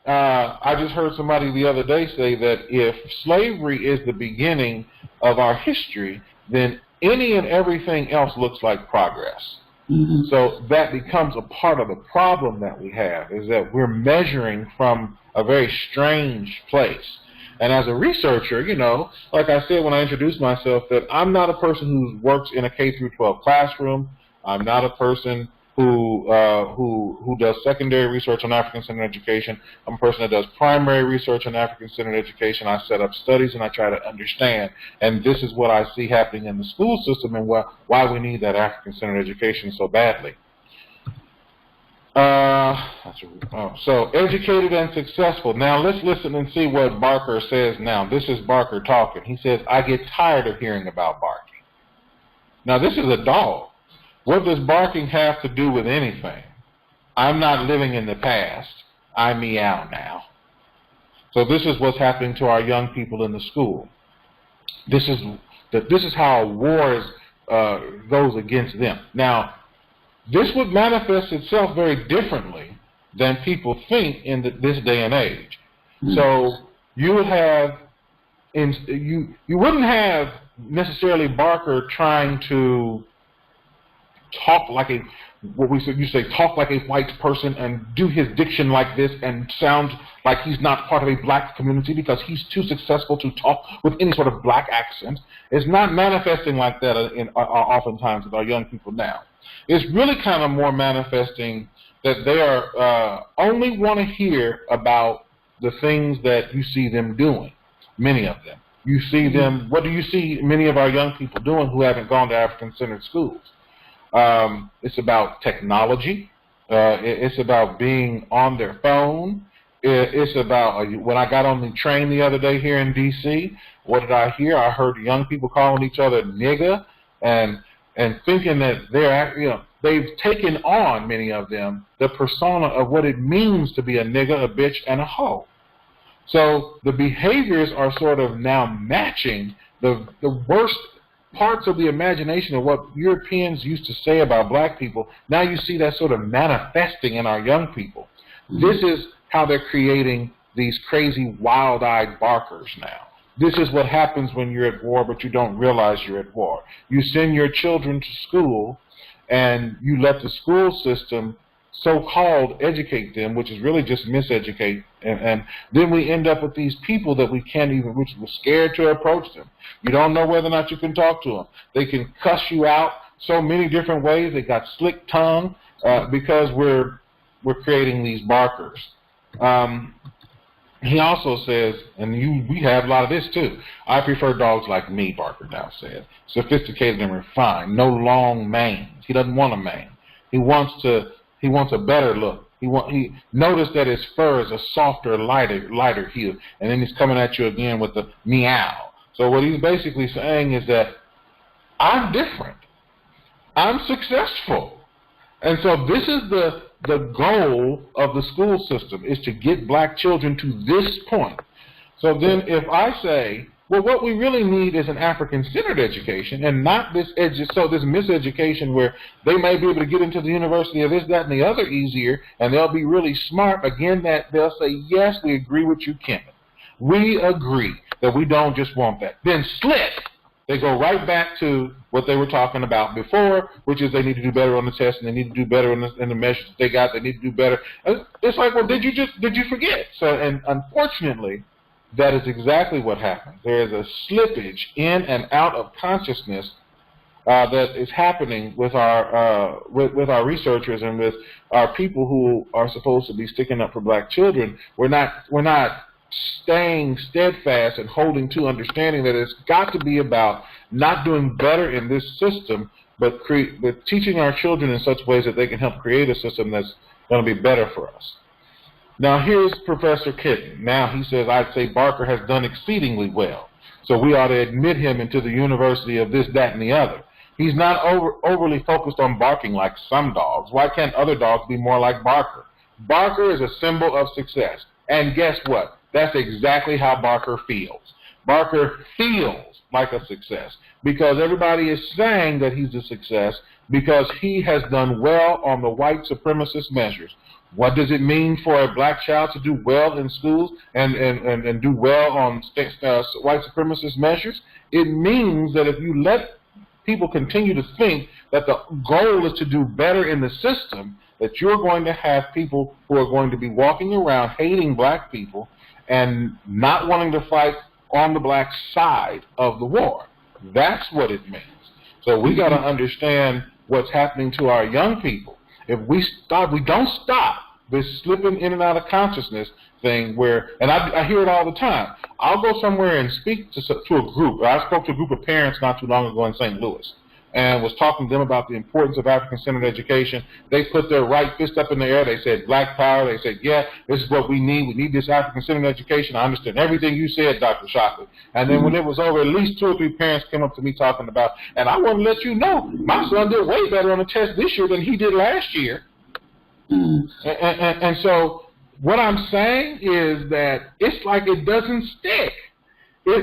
I just heard somebody the other day say that if slavery is the beginning of our history, then any and everything else looks like progress. So that becomes a part of the problem that we have, is that we're measuring from a very strange place. And as a researcher, you know, like I said when I introduced myself, that I'm not a person who works in a K-12 classroom. I'm not a person who does secondary research on African-centered education. I'm a person that does primary research on African-centered education. I set up studies and I try to understand. And this is what I see happening in the school system and why we need that African-centered education so badly. So educated and successful. Now let's listen and see what Barker says now. This is Barker talking. He says, I get tired of hearing about barking. Now this is a dog. What does barking have to do with anything? I'm not living in the past. I meow now. So this is what's happening to our young people in the school. This is how war goes against them. Now, this would manifest itself very differently than people think in this day and age. So you would have, you wouldn't have necessarily Barker trying to talk like a, talk like a white person and do his diction like this and sound like he's not part of a black community because he's too successful to talk with any sort of black accent. It's not manifesting like that oftentimes with our young people now. It's really kind of more manifesting that they are only want to hear about the things that you see them doing, many of them. You see them, what do you see many of our young people doing who haven't gone to African-centered schools? It's about technology. It's about being on their phone. It's about, when I got on the train the other day here in D.C., what did I hear? I heard young people calling each other nigger and thinking that they're, you know, they've taken on, many of them, the persona of what it means to be a nigger, a bitch, and a hoe. So the behaviors are sort of now matching the worst parts of the imagination of what Europeans used to say about black people. Now you see that sort of manifesting in our young people. This is how they're creating these crazy wild-eyed barkers now. This is what happens when you're at war, but you don't realize you're at war. You send your children to school, and you let the school system so-called educate them, which is really just miseducate, and then we end up with these people that we can't even, which we're scared to approach them. You don't know whether or not you can talk to them. They can cuss you out so many different ways. They got slick tongue because we're creating these barkers. He also says, and we have a lot of this too, I prefer dogs like me, Barker now said. Sophisticated and refined, no long manes. He doesn't want a mane. He wants a better look. He noticed that his fur is a softer, lighter hue, and then he's coming at you again with the meow. So what he's basically saying is that I'm different. I'm successful. And so this is the goal of the school system, is to get black children to this point. So then if I say, well, what we really need is an African-centered education and not this miseducation where they may be able to get into the university or this, that, and the other easier, and they'll be really smart. Again, that they'll say, yes, we agree with you, Kmt. We agree that we don't just want that. Then slip. They go right back to what they were talking about before, which is they need to do better on the test and they need to do better in the measures that they got. They need to do better. It's like, well, did you forget? So, and unfortunately, that is exactly what happens. There is a slippage in and out of consciousness that is happening with our researchers and with our people who are supposed to be sticking up for black children. We're not staying steadfast and holding to understanding that it's got to be about not doing better in this system, but teaching our children in such ways that they can help create a system that's going to be better for us. Now here's Professor Kitten. Now he says, I'd say Barker has done exceedingly well, so we ought to admit him into the university of this, that, and the other. He's not overly focused on barking like some dogs. Why can't other dogs be more like Barker? Barker is a symbol of success. And guess what? That's exactly how Barker feels. Barker feels like a success because everybody is saying that he's a success because he has done well on the white supremacist measures. What does it mean for a black child to do well in schools and do well on white supremacist measures? It means that if you let people continue to think that the goal is to do better in the system, that you're going to have people who are going to be walking around hating black people and not wanting to fight on the black side of the war. That's what it means. So we got to understand what's happening to our young people. If we don't stop this slipping in and out of consciousness thing where, and I hear it all the time. I'll go somewhere and speak to a group. I spoke to a group of parents not too long ago in St. Louis and was talking to them about the importance of African-centered education. They put their right fist up in the air. They said, Black power. They said, yeah, this is what we need. We need this African-centered education. I understand everything you said, Dr. Shockley. And then when it was over, at least 2 or 3 parents came up to me talking about, and I want to let you know, my son did way better on the test this year than he did last year. And so what I'm saying is that it's like it doesn't stick. We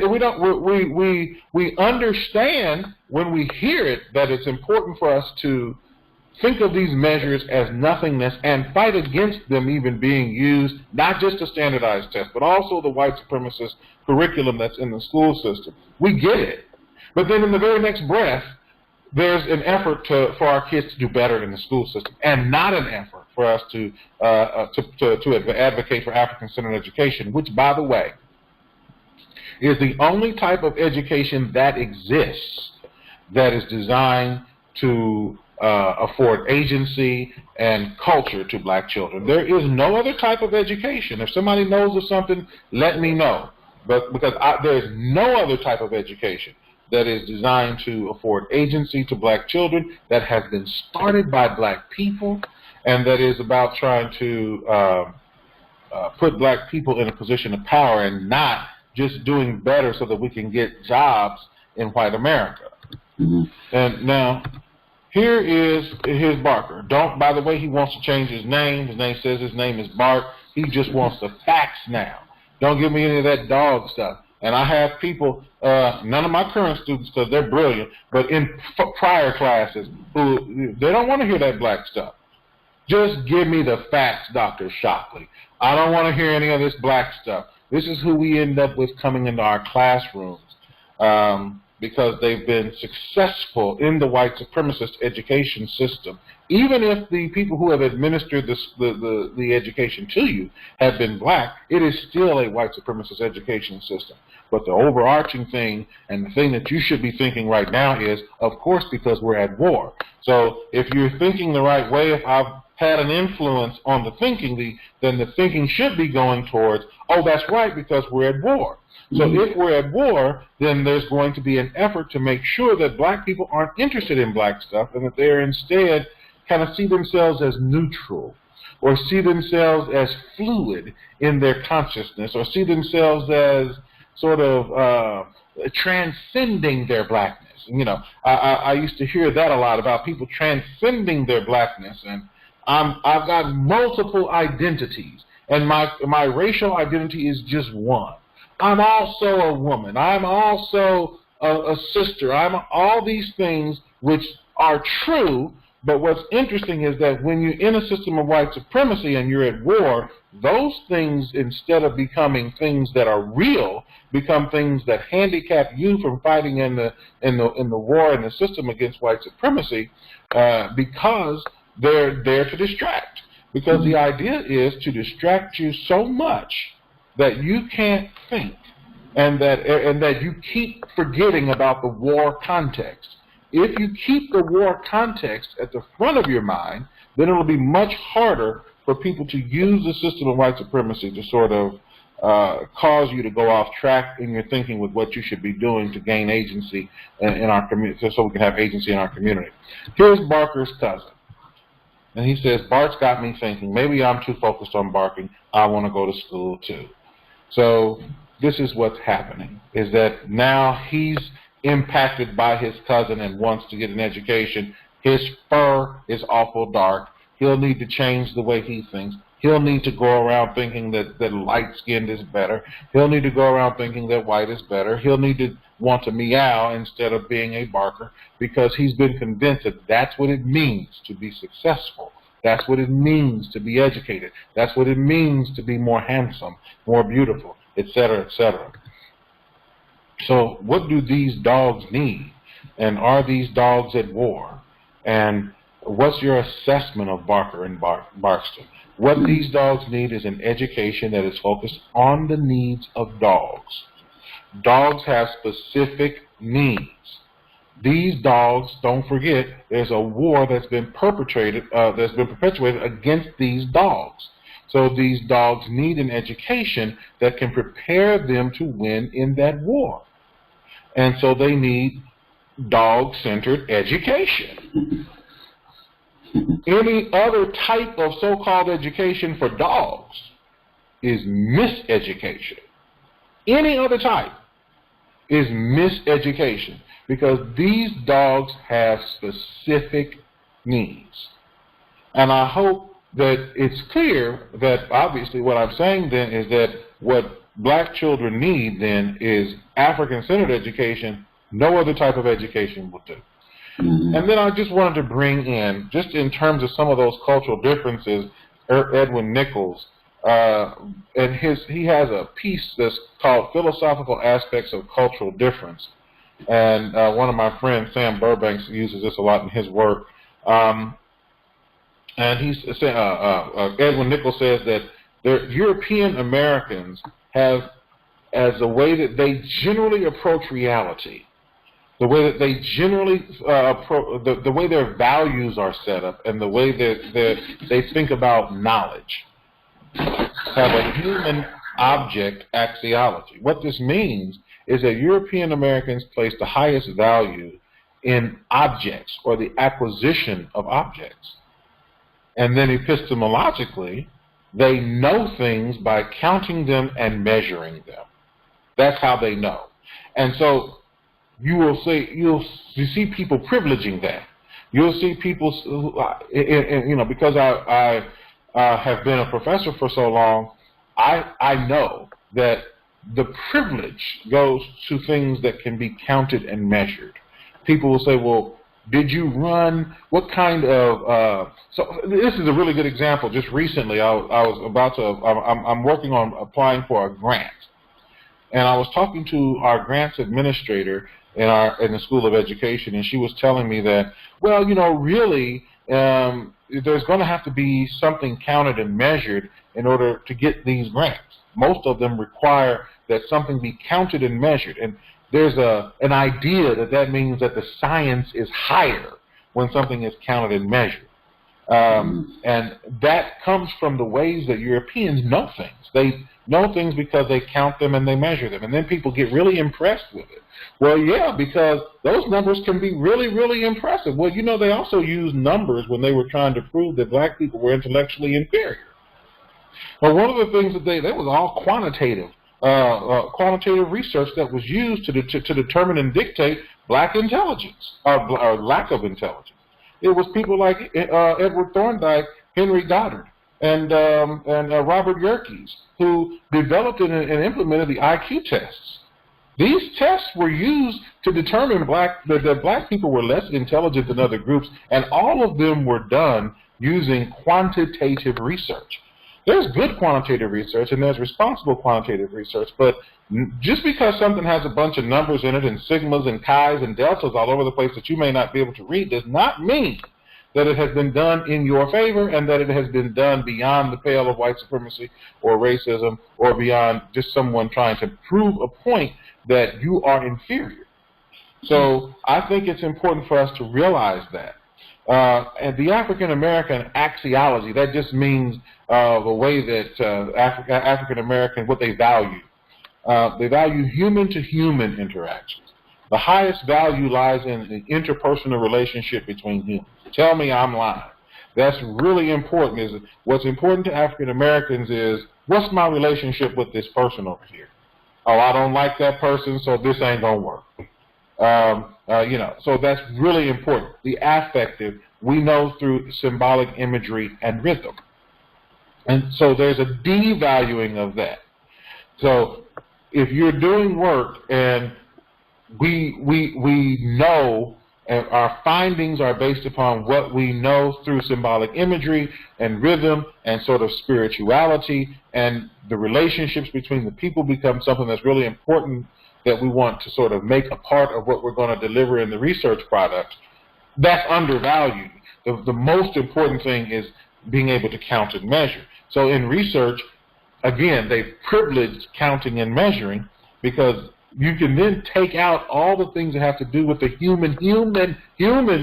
understand when we hear it that it's important for us to think of these measures as nothingness and fight against them even being used, not just a standardized test, but also the white supremacist curriculum that's in the school system. We get it. But then in the very next breath, there's an effort for our kids to do better in the school system, and not an effort for us to advocate for African-centered education, which, by the way, is the only type of education that exists that is designed to afford agency and culture to black children. There is no other type of education. If somebody knows of something, let me know. But because there is no other type of education that is designed to afford agency to black children, that has been started by black people, and that is about trying to put black people in a position of power and not just doing better so that we can get jobs in white America. And now, here's Barker. By the way, he wants to change his name. His name says his name is Bart. He just wants the facts now. Don't give me any of that dog stuff. And I have people, none of my current students, because they're brilliant, but in prior classes, who they don't want to hear that black stuff. Just give me the facts, Dr. Shockley. I don't want to hear any of this black stuff. This is who we end up with coming into our classrooms because they've been successful in the white supremacist education system. Even if the people who have administered the education to you have been black, it is still a white supremacist education system. But the overarching thing, and the thing that you should be thinking right now is, of course, because we're at war. So if you're thinking the right way, if I've had an influence on the thinking, then the thinking should be going towards, oh, that's right, because we're at war. So if we're at war, then there's going to be an effort to make sure that black people aren't interested in black stuff and that they're instead kind of see themselves as neutral, or see themselves as fluid in their consciousness, or see themselves as sort of transcending their blackness. You know, I used to hear that a lot about people transcending their blackness, and I've got multiple identities, and my racial identity is just one. I'm also a woman. I'm also a sister. I'm all these things which are true. But what's interesting is that when you're in a system of white supremacy and you're at war, those things, instead of becoming things that are real, become things that handicap you from fighting in the war in the system against white supremacy, because they're there to distract. Because the idea is to distract you so much that you can't think, and that you keep forgetting about the war context. If you keep the war context at the front of your mind, then it will be much harder for people to use the system of white supremacy to sort of cause you to go off track in your thinking with what you should be doing to gain agency in our community, so we can have agency in our community. Here's Barker's cousin. And he says, Bart's got me thinking, maybe I'm too focused on barking. I want to go to school too. So this is what's happening, is that now he's impacted by his cousin and wants to get an education. His fur is awful dark. He'll need to change the way he thinks. He'll need to go around thinking that light-skinned is better. He'll need to go around thinking that white is better. He'll need to want to meow instead of being a barker, because he's been convinced that that's what it means to be successful. That's what it means to be educated. That's what it means to be more handsome, more beautiful, etc., etc. So what do these dogs need? And are these dogs at war? And what's your assessment of Barker and Barkston? What these dogs need is an education that is focused on the needs of dogs. Dogs have specific needs. These dogs, don't forget, there's a war that's been perpetrated, perpetuated against these dogs. So these dogs need an education that can prepare them to win in that war. And so they need dog-centered education. Any other type of so-called education for dogs is miseducation. Any other type is miseducation, because these dogs have specific needs. And I hope that it's clear that obviously what I'm saying then is that what black children need then is African-centered education. No other type of education will do. And then I just wanted to bring in, just in terms of some of those cultural differences, Edwin Nichols, and he has a piece that's called Philosophical Aspects of Cultural Difference. And one of my friends, Sam Burbanks, uses this a lot in his work. And Edwin Nichols says that European Americans have, as a way that they generally approach reality, the way that they generally the way their values are set up, and the way that they think about knowledge, have a human object axiology. What this means is that European Americans place the highest value in objects, or the acquisition of objects. And then epistemologically, they know things by counting them and measuring them. That's how they know. And so you'll see people privileging that. You'll see people, because I have been a professor for so long, I know that the privilege goes to things that can be counted and measured. People will say, well, did you run, what kind of, so this is a really good example. Just recently, I'm working on applying for a grant. And I was talking to our grants administrator in the School of Education, and she was telling me that, well, really, there's going to have to be something counted and measured in order to get these grants. Most of them require that something be counted and measured. And there's an idea that means that the science is higher when something is counted and measured. And that comes from the ways that Europeans know things. They know things because they count them and they measure them. And then people get really impressed with it. Well, yeah, because those numbers can be really, really impressive. Well, they also used numbers when they were trying to prove that black people were intellectually inferior. Well, one of the things that that was all quantitative research that was used to determine and dictate black intelligence, or lack of intelligence. It was people like Edward Thorndike, Henry Goddard, and Robert Yerkes, who developed and implemented the IQ tests. These tests were used to determine that black people were less intelligent than other groups, and all of them were done using quantitative research. There's good quantitative research and there's responsible quantitative research, but just because something has a bunch of numbers in it and sigmas and chi's and deltas all over the place that you may not be able to read does not mean that it has been done in your favor and that it has been done beyond the pale of white supremacy or racism, or beyond just someone trying to prove a point that you are inferior. So I think it's important for us to realize that. And the African American axiology, that just means the way that African American, what they value. They value human-to-human interactions. The highest value lies in the interpersonal relationship between humans. Tell me I'm lying. That's really important. What's important to African Americans is, what's my relationship with this person over here? Oh, I don't like that person, so this ain't gonna work. So that's really important. The affective, we know through symbolic imagery and rhythm. And so there's a devaluing of that. So if you're doing work and we know And our findings are based upon what we know through symbolic imagery and rhythm and sort of spirituality, and the relationships between the people become something that's really important that we want to sort of make a part of what we're going to deliver in the research product. That's undervalued. The most important thing is being able to count and measure. So in research, again, they've privileged counting and measuring, because you can then take out all the things that have to do with the human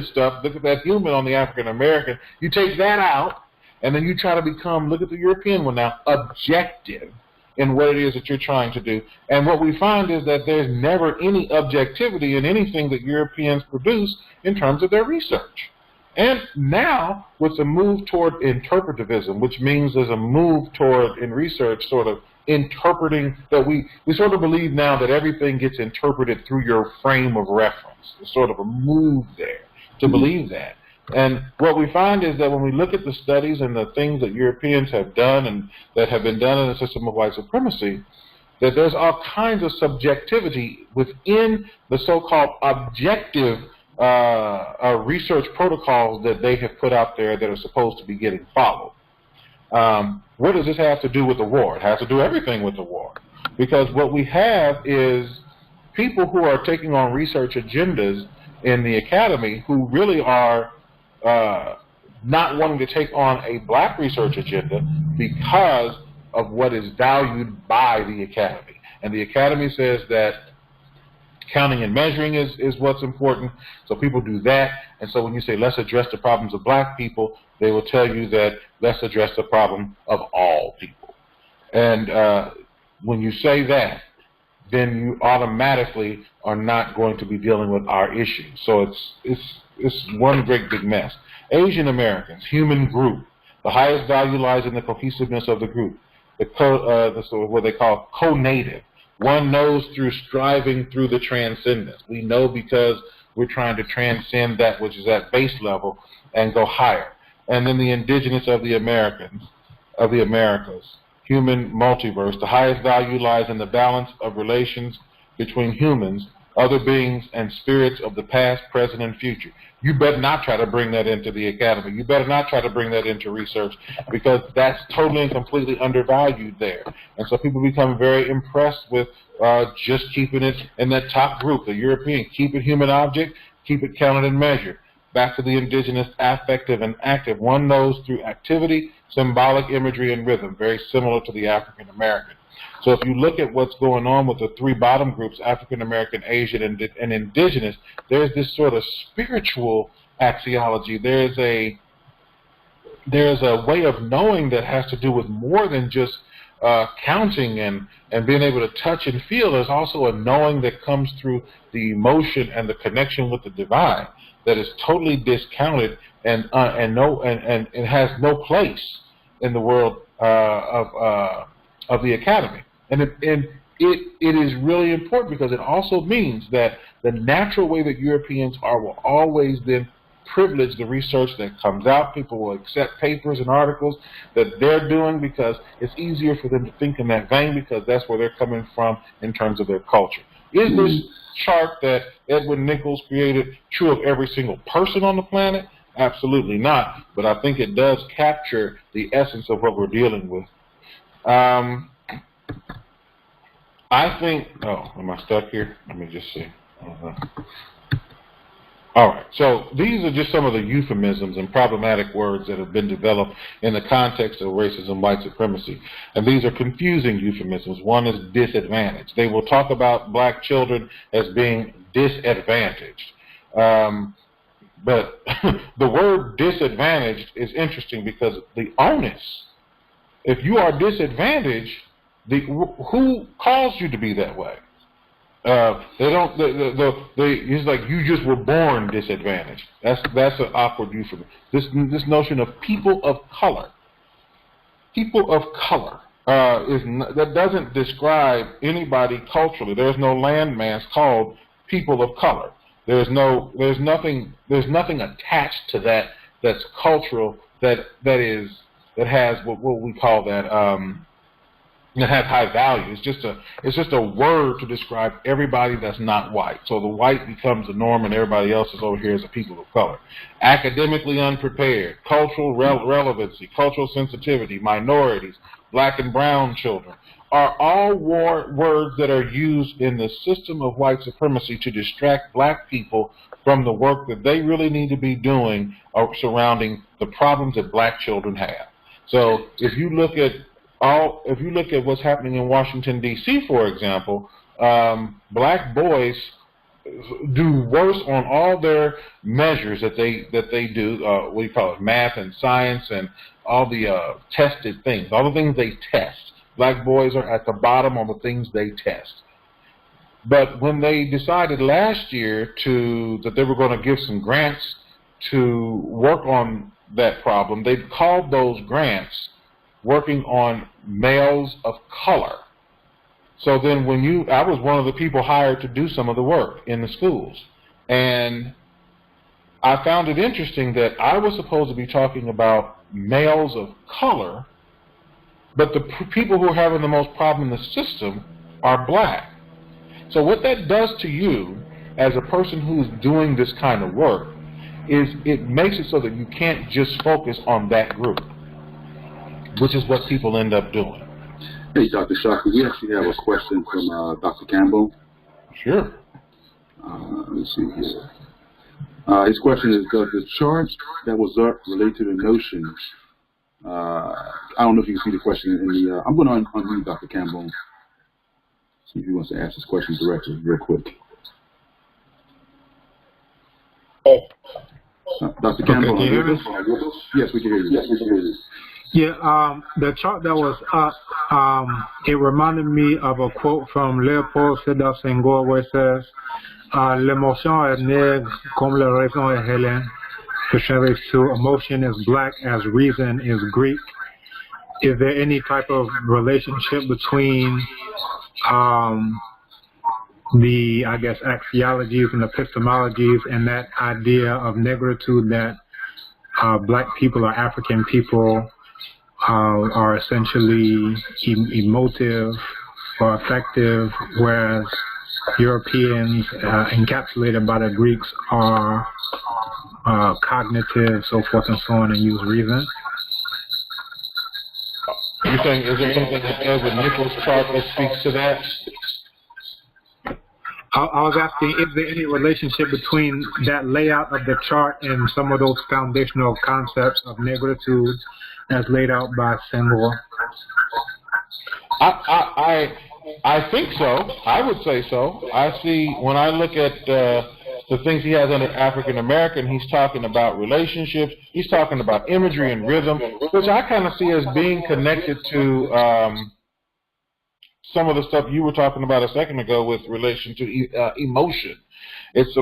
stuff. Look at that human on the African American. You take that out, and then you try to become, look at the European one now, objective in what it is that you're trying to do. And what we find is that there's never any objectivity in anything that Europeans produce in terms of their research. And now, with the move toward interpretivism, which means there's a move toward, in research, sort of interpreting, that we sort of believe now that everything gets interpreted through your frame of reference. There's sort of a move there to believe that. And what we find is that when we look at the studies and the things that Europeans have done and that have been done in the system of white supremacy, that there's all kinds of subjectivity within the so-called objective research protocols that they have put out there that are supposed to be getting followed. What does this have to do with the war? It has to do everything with the war. Because what we have is people who are taking on research agendas in the academy who really are not wanting to take on a black research agenda because of what is valued by the academy. And the academy says that counting and measuring is what's important, so people do that. And so when you say let's address the problems of black people, they will tell you that let's address the problem of all people. And when you say that, then you automatically are not going to be dealing with our issues. So it's one great big mess. Asian Americans, human group, the highest value lies in the cohesiveness of the group. What they call co-native. One knows through striving through the transcendence. We know because we're trying to transcend that which is at base level and go higher. And then the indigenous of the Americans, of the Americas, human multiverse. The highest value lies in the balance of relations between humans, other beings, and spirits of the past, present, and future. You better not try to bring that into the academy. You better not try to bring that into research, because that's totally and completely undervalued there. And so people become very impressed with just keeping it in that top group, the European. Keep it human object, keep it counted and measured. Back to the indigenous, affective and active. One knows through activity, symbolic imagery, and rhythm, very similar to the African American. So if you look at what's going on with the three bottom groups, African American, Asian, and indigenous, there's this sort of spiritual axiology. There's a way of knowing that has to do with more than just counting and being able to touch and feel. There's also a knowing that comes through the emotion and the connection with the divine that is totally discounted and it has no place in the world of the academy. And it is really important, because it also means that the natural way that Europeans are will always then privilege the research that comes out. People will accept papers and articles that they're doing because it's easier for them to think in that vein, because that's where they're coming from in terms of their culture. Is this chart that Edwin Nichols created true of every single person on the planet? Absolutely not. But I think it does capture the essence of what we're dealing with. I think, am I stuck here? Let me just see. All right, so these are just some of the euphemisms and problematic words that have been developed in the context of racism, white supremacy. And these are confusing euphemisms. One is disadvantaged. They will talk about black children as being disadvantaged. But the word disadvantaged is interesting, because the onus, if you are disadvantaged, who caused you to be that way? It's like you just were born disadvantaged. That's an awkward euphemism. This notion of people of color. People of color that doesn't describe anybody culturally. There's no landmass called people of color. There's nothing attached to that that's cultural that has what we call that It has high value. It's just a word to describe everybody that's not white. So the white becomes the norm, and everybody else is over here as a people of color. Academically unprepared, cultural relevancy, cultural sensitivity, minorities, black and brown children are all words that are used in the system of white supremacy to distract black people from the work that they really need to be doing surrounding the problems that black children have. So if you look at what's happening in Washington, D.C., for example, black boys do worse on all their measures that they do, what do you call it, math and science and all the tested things, all the things they test. Black boys are at the bottom on the things they test. But when they decided last year that they were going to give some grants to work on that problem, they called those grants working on males of color. So then I was one of the people hired to do some of the work in the schools. And I found it interesting that I was supposed to be talking about males of color, but the people who are having the most problem in the system are black. So what that does to you as a person who's doing this kind of work is it makes it so that you can't just focus on that group, which is what people end up doing. Hey, Dr. Shockley, we actually have a question from Dr. Campbell. Sure. Let's see here. His question is, does the chart that was up relate to the notion? I don't know if you can see the question in the. I'm going to unmute Dr. Campbell. See if he wants to ask this question directly, real quick. Dr. Campbell, can you hear me? Yes, we can hear you. Yes, we can hear you. Yeah, the chart that was up, it reminded me of a quote from Léopold Sédar Senghor where it says, l'émotion est nègre comme la raison est hellène, which translates to emotion is black as reason is Greek. Is there any type of relationship between the, I guess, axiologies and epistemologies and that idea of negritude that black people or African people are essentially emotive or affective, whereas Europeans, encapsulated by the Greeks, are cognitive, so forth and so on, and use reason? You think, is there something that Edward Nichols' chart that speaks to that? I was asking, is there any relationship between that layout of the chart and some of those foundational concepts of negritude as laid out by Senghor? I think so. I would say so. I see, when I look at the things he has under African American, he's talking about relationships, he's talking about imagery and rhythm, which I kind of see as being connected to some of the stuff you were talking about a second ago with relation to emotion. It's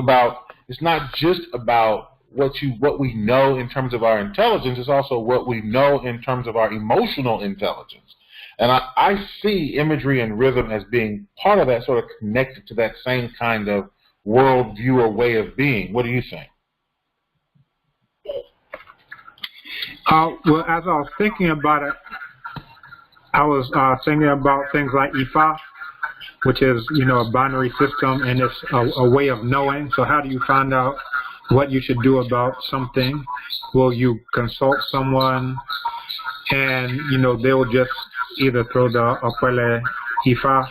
not just about what we know in terms of our intelligence, it's also what we know in terms of our emotional intelligence. And I see imagery and rhythm as being part of that, sort of connected to that same kind of worldview or way of being. What do you think? Well, as I was thinking about it, I was thinking about things like Ifa, which is, a binary system, and it's a way of knowing. So how do you find out what you should do about something? Will you consult someone, and, they'll just either throw the Okwele Ifa,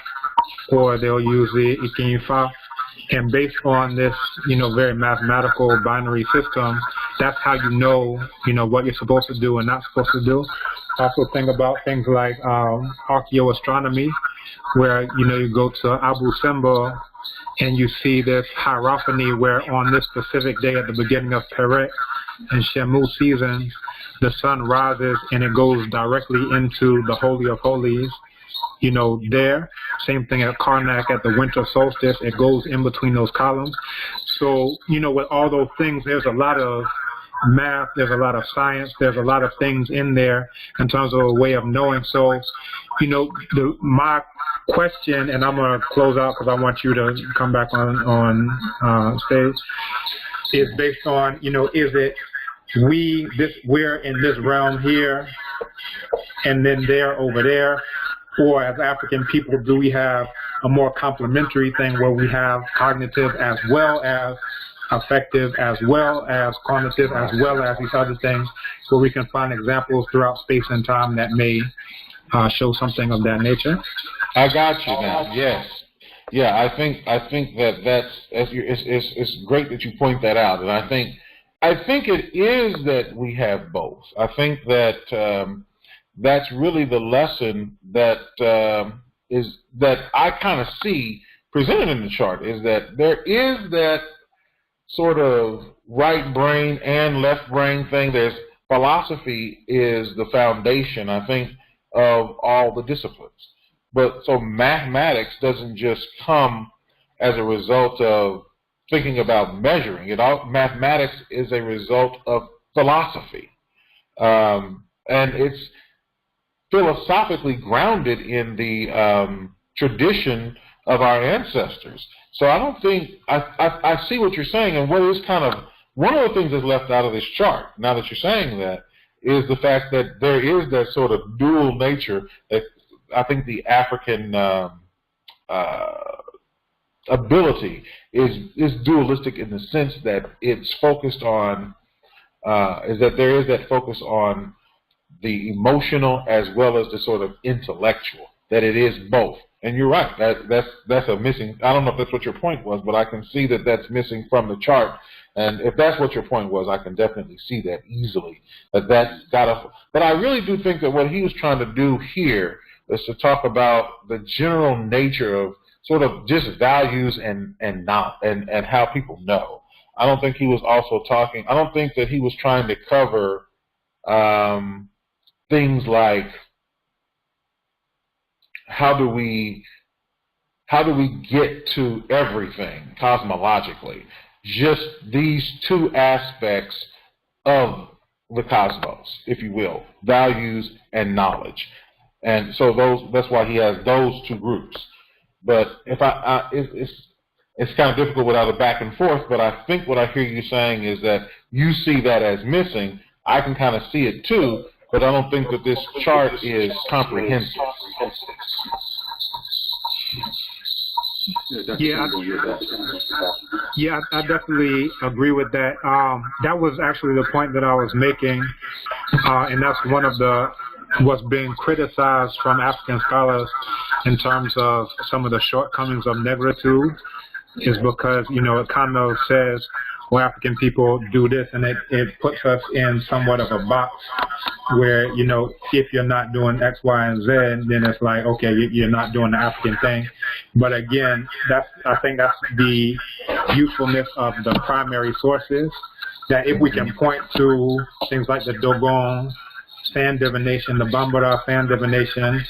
or they'll use the Ikin Ifa. And based on this, very mathematical binary system, that's how you know what you're supposed to do and not supposed to do. Also think about things like archaeoastronomy, where, you go to Abu Simbel and you see this hierophany where on this specific day at the beginning of Perek and Shemu seasons, the sun rises and it goes directly into the Holy of Holies. There. Same thing at Karnak at the winter solstice. It goes in between those columns. So, with all those things, there's a lot of math, there's a lot of science, there's a lot of things in there in terms of a way of knowing. So, my question, and I'm going to close out because I want you to come back on stage, is based on, is it we're in this realm here, and then they're over there, or as African people, do we have a more complementary thing where we have cognitive as well as affective as well as cognitive as well as these other things, where we can find examples throughout space and time that may show something of that nature? I got you now. Yes. Yeah, I think it's great that you point that out, and I think it is that we have both. I think that that's really the lesson that that I kind of see presented in the chart, is that there is that sort of right brain and left brain thing. There's philosophy is the foundation, I think, of all the disciplines. But so mathematics doesn't just come as a result of thinking about measuring. Mathematics is a result of philosophy. And it's philosophically grounded in the tradition of our ancestors. So I don't think, I see what you're saying, and what is kind of, one of the things that's left out of this chart, now that you're saying that, is the fact that there is that sort of dual nature that I think the African ability is dualistic, in the sense that it's focused on, is that there is that focus on the emotional as well as the sort of intellectual, that it is both. And you're right, that's a missing, I don't know if that's what your point was, but I can see that that's missing from the chart. And if that's what your point was, I can definitely see that easily. That's gotta, but I really do think that what he was trying to do here is to talk about the general nature of sort of just values and how people know. I don't think he was also talking, I don't think that he was trying to cover things like how do we get to everything cosmologically. Just these two aspects of the cosmos, if you will, values and knowledge. And so that's why he has those two groups. But if it's kind of difficult without a back and forth, but I think what I hear you saying is that you see that as missing. I can kind of see it too, but I don't think that this chart is comprehensive. Yeah, I definitely agree with that. That was actually the point that I was making, and that's one of what's being criticized from African scholars in terms of some of the shortcomings of negritude, is because, it kind of says, well, African people do this, and it puts us in somewhat of a box where, if you're not doing X, Y, and Z, then it's like, okay, you're not doing the African thing. But again, I think that's the usefulness of the primary sources, that if we can point to things like the Dogon fan divination, the Bambara fan divination,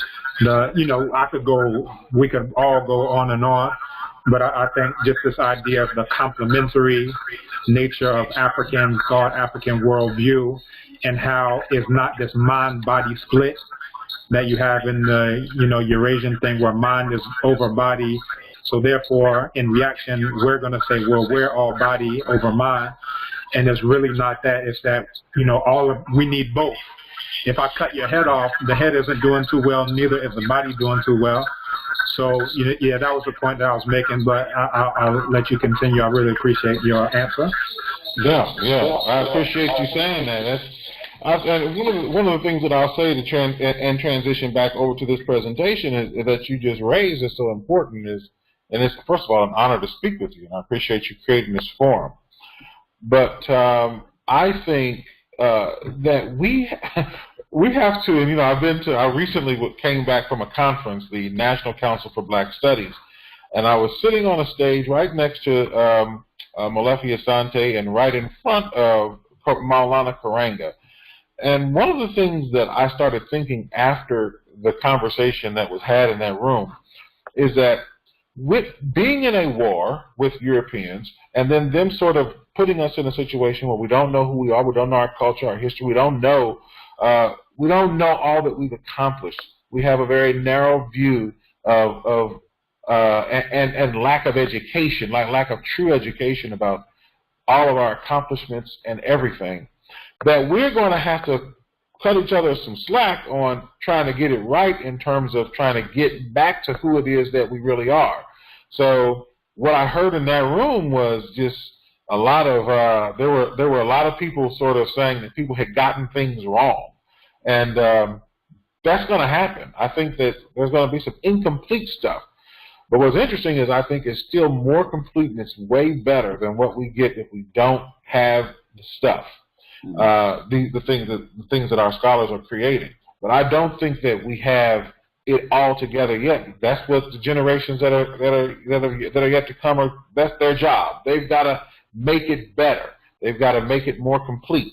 we could all go on and on. But I think just this idea of the complementary nature of African thought, African worldview, and how it's not this mind-body split that you have in the, Eurasian thing, where mind is over body. So therefore, in reaction, we're going to say, well, we're all body over mind. And it's really not that. It's that, we need both. If I cut your head off, the head isn't doing too well, neither is the body doing too well. So, that was the point that I was making, but I'll let you continue. I really appreciate your answer. Yeah, I appreciate you saying that. One of the things that I'll say to transition back over to this presentation is that you just raised is so important, and it's, first of all, an honor to speak with you, and I appreciate you creating this forum. But I think that we have to, and I recently came back from a conference, the National Council for Black Studies, and I was sitting on a stage right next to Molefi Asante and right in front of Maulana Karanga. And one of the things that I started thinking after the conversation that was had in that room is that with being in a war with Europeans, and then them sort of putting us in a situation where we don't know who we are, we don't know our culture, our history, we don't know all that we've accomplished. We have a very narrow view of lack of education, lack of true education about all of our accomplishments and everything, that we're going to have to cut each other some slack on trying to get it right in terms of trying to get back to who it is that we really are. So what I heard in that room was just a lot of there were a lot of people sort of saying that people had gotten things wrong, and that's going to happen. I think that there's going to be some incomplete stuff. But what's interesting is I think it's still more complete and it's way better than what we get if we don't have the stuff. The things that our scholars are creating, but I don't think that we have it all together yet. That's what the generations that are yet to come that's their job. They've got to make it better. They've got to make it more complete.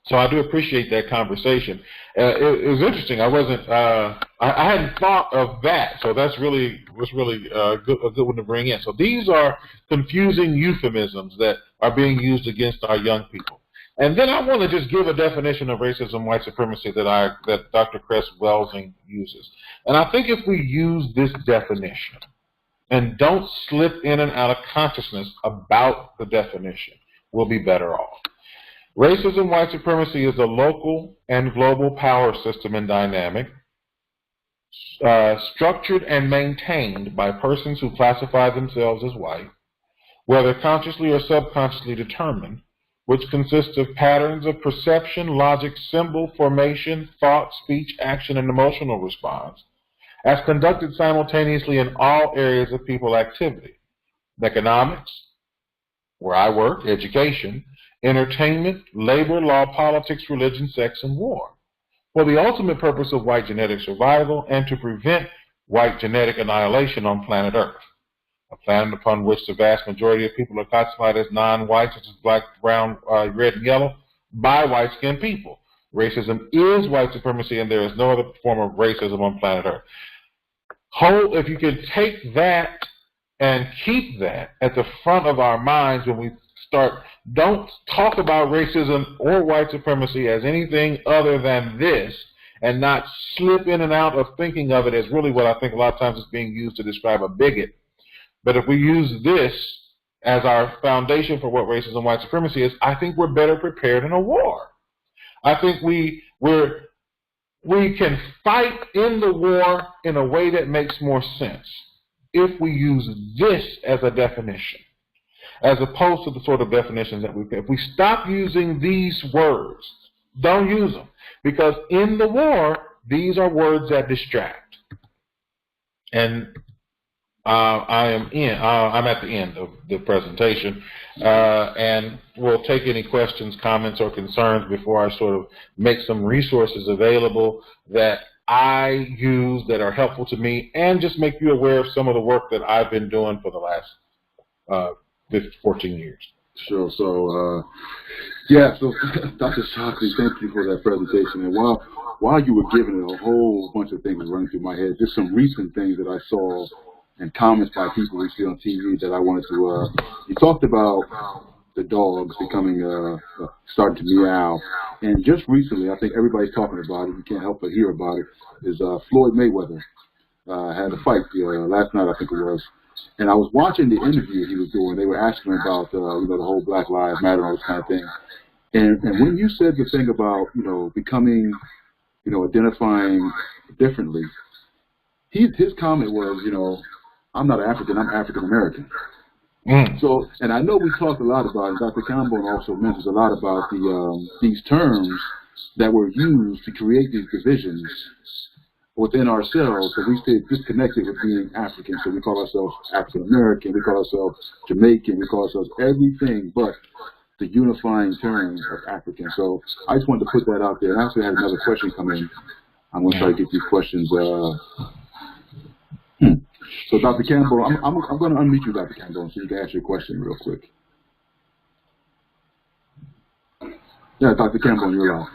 So I do appreciate that conversation. It was interesting. I wasn't. I hadn't thought of that. So that's really a good one to bring in. So these are confusing euphemisms that are being used against our young people. And then I want to just give a definition of racism, white supremacy that Dr. Cress Welsing uses. And I think if we use this definition and don't slip in and out of consciousness about the definition, we'll be better off. Racism, white supremacy is a local and global power system and dynamic structured and maintained by persons who classify themselves as white, whether consciously or subconsciously determined, which consists of patterns of perception, logic, symbol, formation, thought, speech, action, and emotional response, as conducted simultaneously in all areas of people activity: economics, where I work, education, entertainment, labor, law, politics, religion, sex, and war, for the ultimate purpose of white genetic survival and to prevent white genetic annihilation on planet Earth, a planet upon which the vast majority of people are classified as non-white, such as black, brown, red, and yellow, by white-skinned people. Racism is white supremacy, and there is no other form of racism on planet Earth. If you can take that and keep that at the front of our minds when we start, don't talk about racism or white supremacy as anything other than this, and not slip in and out of thinking of it as really what I think a lot of times is being used to describe a bigot. But if we use this as our foundation for what racism and white supremacy is, I think we're better prepared in a war. I think we can fight in the war in a way that makes more sense if we use this as a definition, as opposed to the sort of definitions that if we stop using these words, don't use them, because in the war, these are words that distract. And I'm at the end of the presentation, and we'll take any questions, comments, or concerns before I sort of make some resources available that I use that are helpful to me, and just make you aware of some of the work that I've been doing for the last 14 years. Sure. So, so Dr. Shockley, thank you for that presentation. And while you were giving it, a whole bunch of things running through my head. Just some recent things that I saw and comments by people we see on TV that I wanted to. You talked about the dogs becoming starting to meow, and just recently, I think everybody's talking about it. You can't help but hear about it. Is Floyd Mayweather had a fight last night, I think it was. And I was watching the interview he was doing. They were asking him about the whole Black Lives Matter and all this kind of thing. And when you said the thing about becoming, identifying differently, his comment was, I'm not African, I'm African American. So, and I know we talked a lot about it. Dr. Campbell also mentions a lot about these terms that were used to create these divisions within ourselves, so we stay disconnected with being African. So we call ourselves African American, we call ourselves Jamaican, we call ourselves everything but the unifying term of African. So I just wanted to put that out there. And I actually had another question come in. I'm going to try to get these questions. So Dr. Campbell, I'm going to unmute you, Dr. Campbell, so you can ask your question real quick. Yeah, Dr. Campbell, you're live.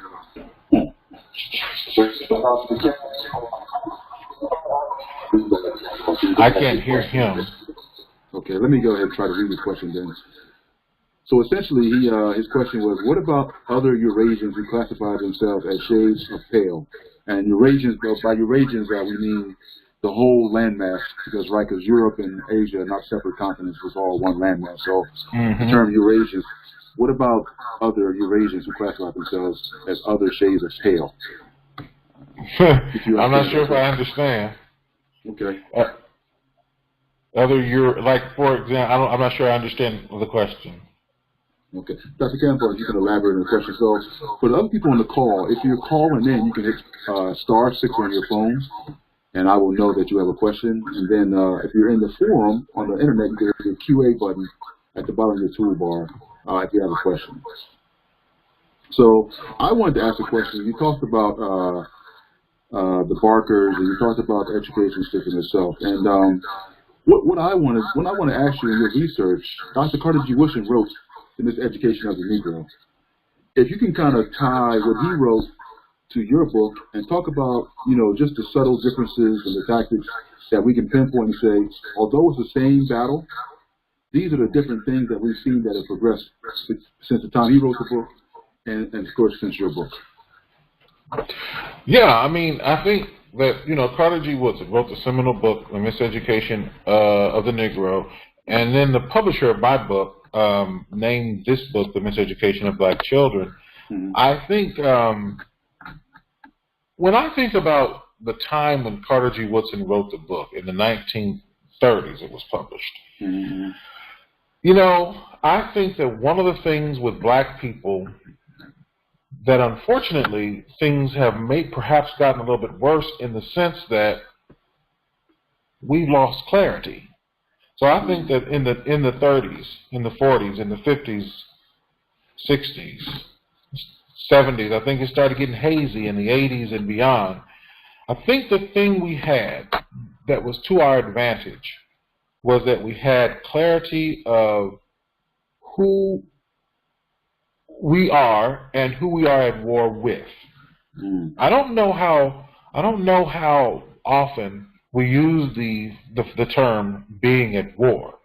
I can't hear him. Okay, let me go ahead and try to read the question then. So essentially, his question was, what about other Eurasians who classify themselves as shades of pale? And Eurasians, by Eurasians, we mean the whole landmass, because Europe and Asia are not separate continents, was all one landmass. So the term Eurasians, what about other Eurasians who classify themselves as other shades of pale? I'm not sure if I understand. Okay. Like, for example, I'm not sure I understand the question. Okay. Dr. Campbell, you can elaborate on the question. So for the other people on the call, if you're calling in, you can hit *6 on your phone, and I will know that you have a question. And then if you're in the forum on the internet, you can hit the QA button at the bottom of your toolbar if you have a question. So I wanted to ask a question. You talked about the Barkers, and you talked about the education system itself. And what I want to ask you in your research, Dr. Carter G. Woodson wrote in this Education of the Negro. If you can kind of tie what he wrote to your book and talk about, just the subtle differences and the tactics that we can pinpoint and say, although it's the same battle, these are the different things that we've seen that have progressed since the time he wrote the book and of course, since your book. Yeah, I mean, I think that, Carter G. Woodson wrote the seminal book, The Miseducation of the Negro, and then the publisher of my book named this book, The Miseducation of Black Children. I think when I think about the time when Carter G. Woodson wrote the book, in the 1930s it was published, I think that one of the things with black people that unfortunately things have perhaps gotten a little bit worse in the sense that we've lost clarity. So I think that in the 30s, in the 40s, in the 50s, 60s, 70s, I think it started getting hazy in the 80s and beyond. I think the thing we had that was to our advantage was that we had clarity of who we are and who we are at war with. I don't know how often we use the term being at war,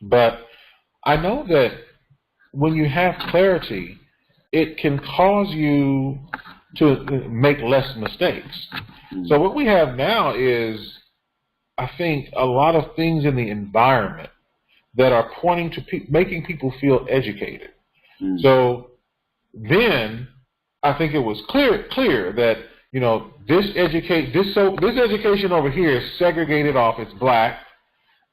but I know that when you have clarity, it can cause you to make less mistakes. So what we have now is, I think, a lot of things in the environment that are pointing to making people feel educated. So then I think it was clear that this education over here is segregated off. It's black.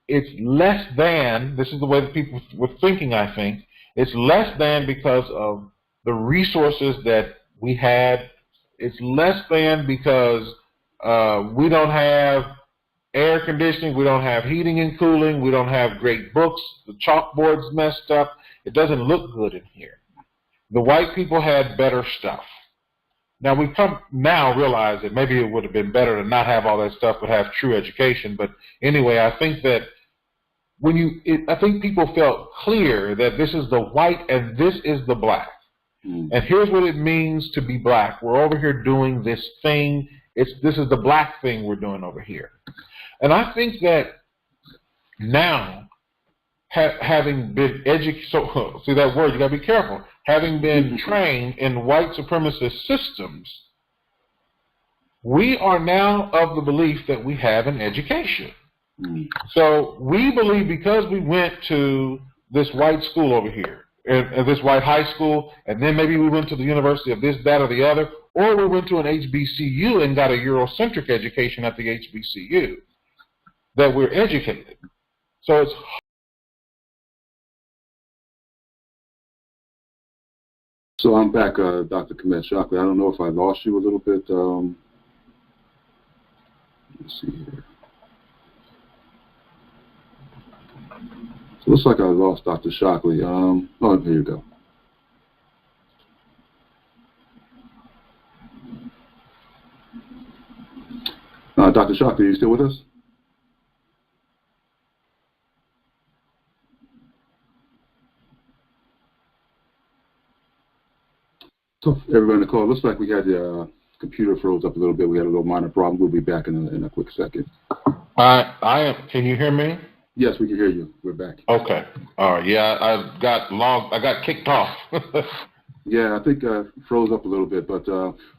It's less than. This is the way that people were thinking. I think it's less than because of the resources that we had. It's less than because we don't have air conditioning, we don't have heating and cooling, we don't have great books. The chalkboard's messed up. It doesn't look good in here. The white people had better stuff. Now we come now realize that maybe it would have been better to not have all that stuff but have true education. But anyway, I think that I think people felt clear that this is the white and this is the black. And here's what it means to be black. We're over here doing this thing. This is the black thing we're doing over here. And I think that now, having been educated, so see that word, you got to be careful. Having been trained in white supremacist systems, we are now of the belief that we have an education. So we believe because we went to this white school over here, and this white high school, and then maybe we went to the university of this, that, or the other, or we went to an HBCU and got a Eurocentric education at the HBCU, that we're educated. So it's So I'm back, Dr. Kmt Shockley. I don't know if I lost you a little bit. Let's see here. So it looks like I lost Dr. Shockley. Oh, here you go. Dr. Shockley, are you still with us? So everybody on the call, looks like we had the computer froze up a little bit. We had a little minor problem. We'll be back in a quick second. I am. Can you hear me? Yes, we can hear you. We're back. Okay. All right. Yeah, I got kicked off. Yeah, I think froze up a little bit, but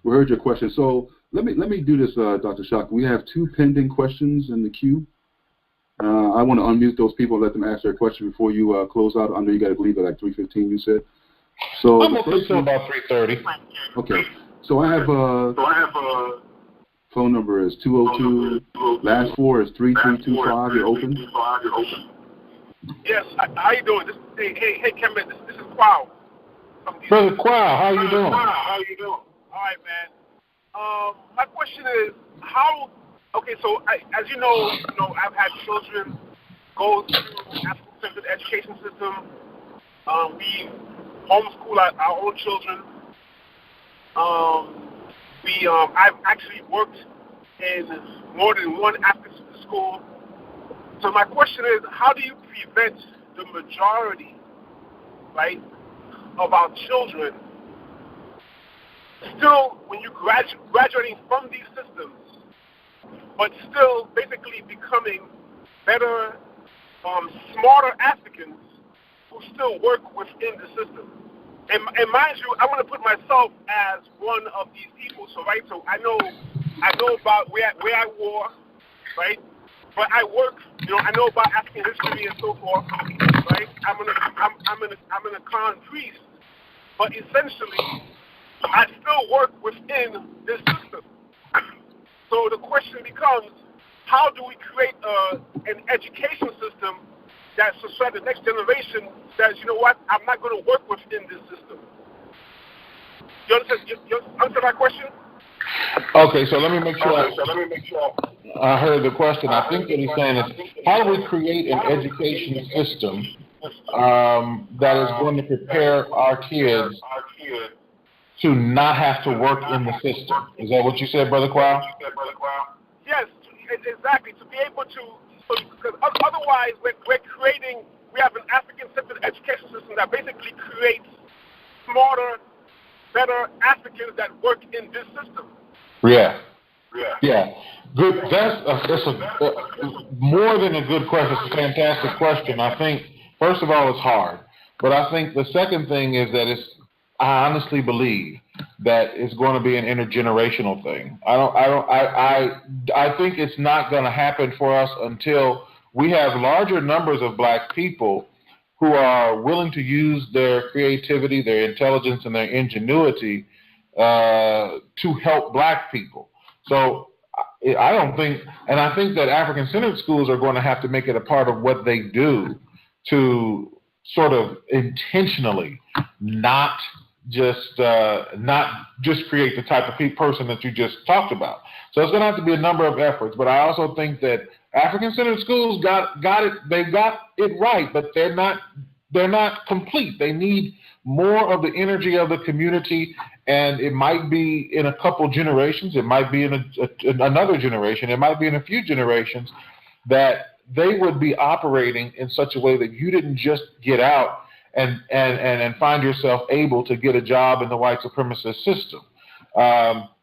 we heard your question. So let me do this, Dr. Shockley. We have 2 pending questions in the queue. I want to unmute those people and let them ask their question before you close out. I know you got to leave at like 3:15. You said. So I'm open until about 3:30. Okay. So I have phone number is 202. Last 4 is 3325. You're open. Yes. How you doing? Hey, Kmt. This is Qual. Brother Qual, how you doing? How you doing? All right, man. My question is how. Okay, so as you know, I've had children go through African-centered education system. We homeschool our own children. I've actually worked in more than one African school. So my question is, how do you prevent the majority, right, of our children still, when you graduating from these systems, but still basically becoming better, smarter Africans who still work within the system? And mind you, I want to put myself as one of these people. So right, so I know about where I war, right? But I work, I know about African history and so forth, right? I'm an Khan priest, but essentially, I still work within this system. So the question becomes, how do we create an education system that so the next generation says, you know what, I'm not going to work within this system? You understand my question? Okay, so let me make sure I heard the question. I think what he's saying is, how do we create an education system that is going to prepare our kids to not have to work in the system? Is that what you said, Brother Qual? Yes, exactly. To be able to, because otherwise we have an African-centered education system that basically creates smarter, better Africans that work in this system. Yeah. Good. That's more than a good question. It's a fantastic question. I think, first of all, it's hard. But I think the second thing is that I honestly believe that it's going to be an intergenerational thing. I think it's not going to happen for us until we have larger numbers of Black people who are willing to use their creativity, their intelligence, and their ingenuity to help Black people. So I think that African-centered schools are going to have to make it a part of what they do to sort of intentionally not just create the type of person that you just talked about. So it's going to have to be a number of efforts. But I also think that African-centered schools got it. They got it right, but they're not complete. They need more of the energy of the community, and it might be in a couple generations. It might be in another generation. It might be in a few generations that they would be operating in such a way that you didn't just get out and find yourself able to get a job in the white supremacist system.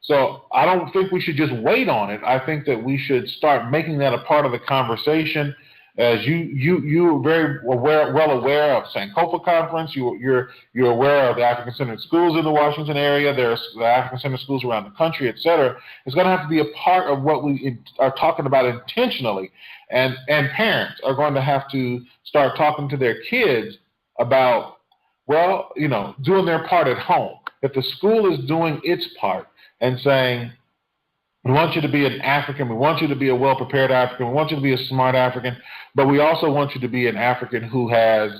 So I don't think we should just wait on it. I think that we should start making that a part of the conversation. As you are very well aware of Sankofa Conference, you're aware of the African-centered schools in the Washington area. There's the African-centered schools around the country, et cetera. It's going to have to be a part of what we are talking about intentionally, and parents are going to have to start talking to their kids about, doing their part at home. If the school is doing its part and saying, we want you to be an African, we want you to be a well-prepared African, we want you to be a smart African, but we also want you to be an African who has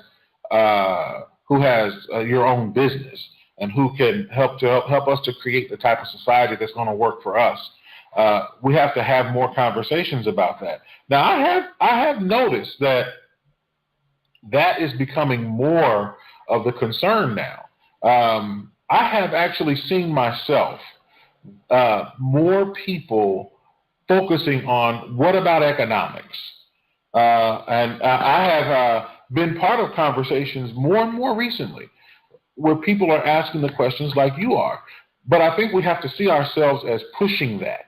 your own business and who can help us to create the type of society that's going to work for us. We have to have more conversations about that. Now, I have noticed that is becoming more of the concern now. I have actually seen myself more people focusing on what about economics, and I have been part of conversations more and more recently where people are asking the questions like you are. But I think we have to see ourselves as pushing that,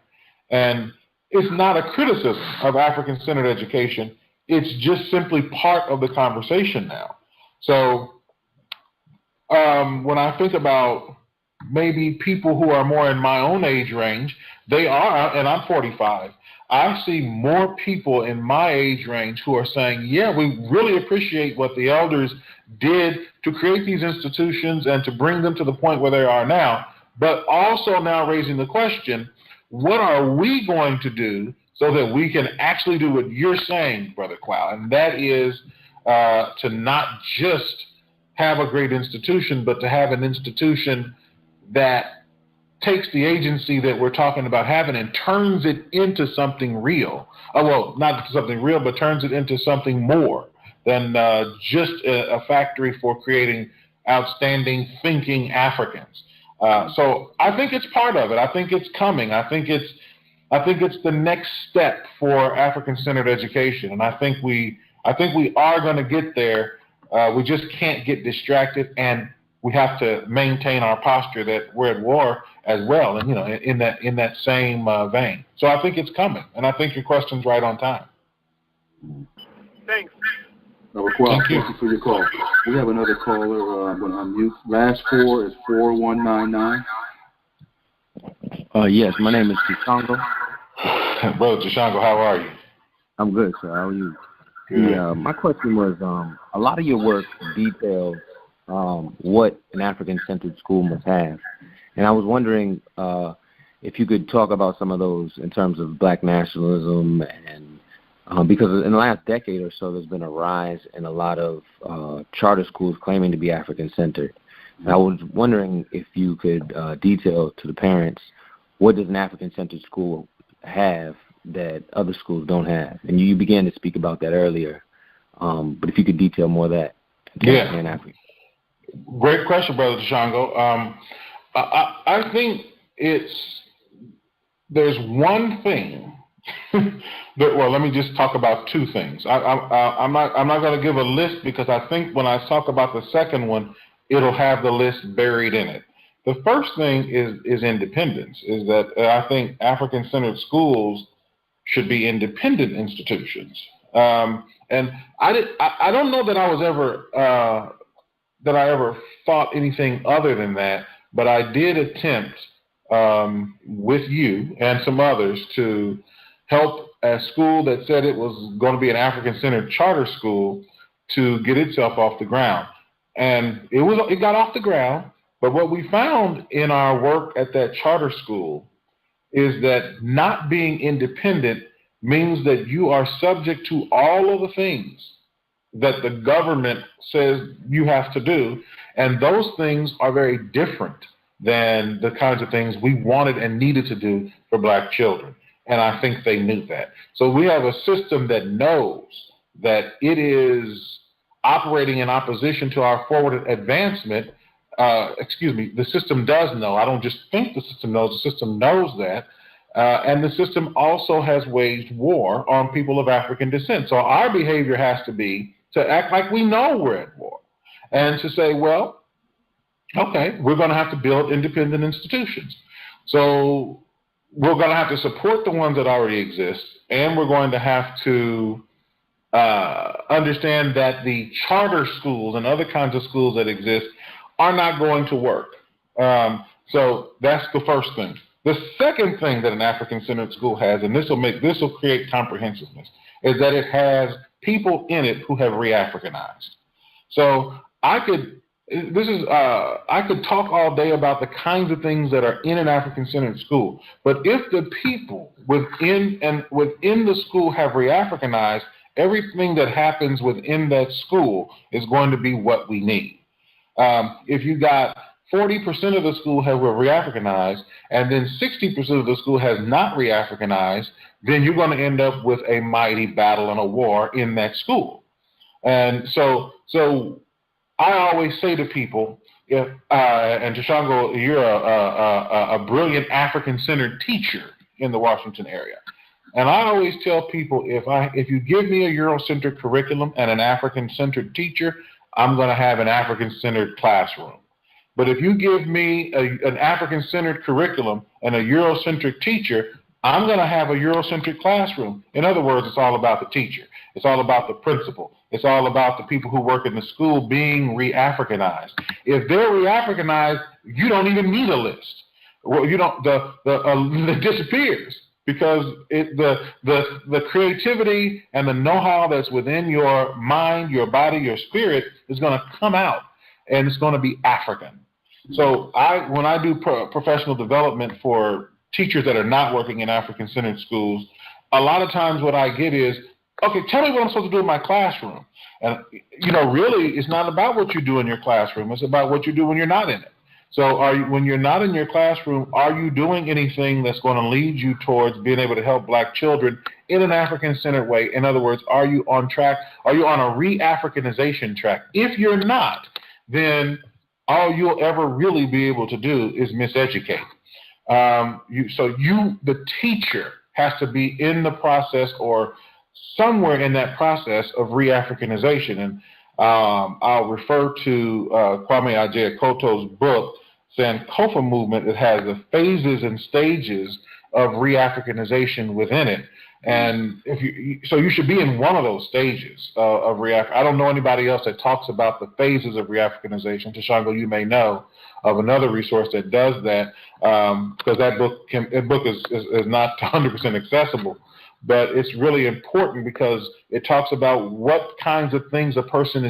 and it's not a criticism of African-centered education. It's just simply part of the conversation now. So when I think about maybe people who are more in my own age range, they are, and I'm 45, I see more people in my age range who are saying, yeah, we really appreciate what the elders did to create these institutions and to bring them to the point where they are now, but also now raising the question, what are we going to do so that we can actually do what you're saying, Brother Qual? And that is to not just have a great institution, but to have an institution that takes the agency that we're talking about having and turns it into something real. Well, not something real, but turns it into something more than just a factory for creating outstanding thinking Africans. So I think it's part of it. I think it's coming. I think it's the next step for African-centered education, and I think we are going to get there. We just can't get distracted, and we have to maintain our posture that we're at war as well, and in that same vein. So I think it's coming, and I think your question's right on time. Thanks. Thank you for your call. We have another caller. I'm going to unmute. Last four is 4199. Yes, my name is Chishango. Brother Chishango, how are you? I'm good, sir. How are you? Good. My question was, a lot of your work details what an African-centered school must have. And I was wondering if you could talk about some of those in terms of black nationalism, and because in the last decade or so, there's been a rise in a lot of charter schools claiming to be African-centered. And I was wondering if you could detail to the parents, what does an African-centered school have that other schools don't have? And you began to speak about that earlier, but if you could detail more of that. Yeah. Great question, Brother Chishango. I think there's one thing. Well, let me just talk about two things. I'm not going to give a list, because I think when I talk about the second one, it'll have the list buried in it. The first thing is independence, is that I think African-centered schools should be independent institutions. And I don't know that I was ever that I ever thought anything other than that, but I did attempt with you and some others to help a school that said it was going to be an African-centered charter school to get itself off the ground. And it got off the ground, but what we found in our work at that charter school is that not being independent means that you are subject to all of the things that the government says you have to do, and those things are very different than the kinds of things we wanted and needed to do for black children. And I think they knew that. So we have a system that knows that it is operating in opposition to our forward advancement. The system does know. I don't just think the system knows. The system knows that. And the system also has waged war on people of African descent. So our behavior has to be to act like we know we're at war, and to say, well, okay, we're going to have to build independent institutions. So we're going to have to support the ones that already exist, and we're going to have to understand that the charter schools and other kinds of schools that exist are not going to work. So that's the first thing. The second thing that an African-centered school has, and this will create comprehensiveness, is that it has people in it who have re-Africanized. So I could talk all day about the kinds of things that are in an African-centered school, but if the people within the school have re-Africanized, everything that happens within that school is going to be what we need. If you got 40% of the school have re-Africanized, and then 60% of the school has not re-Africanized, then you're going to end up with a mighty battle and a war in that school. And so I always say to people, and Chishango, you're a brilliant African-centered teacher in the Washington area. And I always tell people, if you give me a Eurocentric curriculum and an African-centered teacher, I'm going to have an African-centered classroom. But if you give me an African-centered curriculum and a Eurocentric teacher, I'm going to have a Eurocentric classroom. In other words, it's all about the teacher. It's all about the principal. It's all about the people who work in the school being re-Africanized. If they're re-Africanized, you don't even need a list. Well, you don't. It disappears because the creativity and the know-how that's within your mind, your body, your spirit is going to come out, and it's going to be African. So when I do professional development for teachers that are not working in African-centered schools, a lot of times what I get is, okay, tell me what I'm supposed to do in my classroom. And, really, it's not about what you do in your classroom. It's about what you do when you're not in it. So when you're not in your classroom, are you doing anything that's going to lead you towards being able to help Black children in an African-centered way? In other words, are you on track? Are you on a re-Africanization track? If you're not, then all you'll ever really be able to do is miseducate. The teacher has to be in the process or somewhere in that process of re-Africanization. And I'll refer to Kwame Ajayi-Koto's book, Sankofa Movement. It has the phases and stages of re-Africanization within it. And you should be in one of those stages of re-Africanization. I don't know anybody else that talks about the phases of re-Africanization. Tashango, you may know of another resource that does that, because that book is not 100% accessible. But it's really important because it talks about what kinds of things a person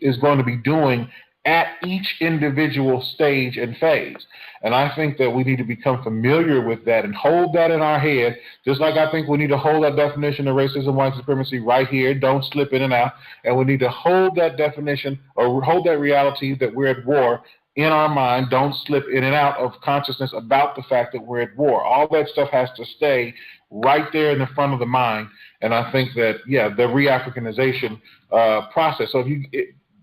is going to be doing at each individual stage and phase. And I think that we need to become familiar with that and hold that in our head, just like I think we need to hold that definition of racism, white supremacy right here, don't slip in and out. And we need to hold that definition or hold that reality that we're at war in our mind, don't slip in and out of consciousness about the fact that we're at war. All that stuff has to stay right there in the front of the mind. And I think that, the re-Africanization process. So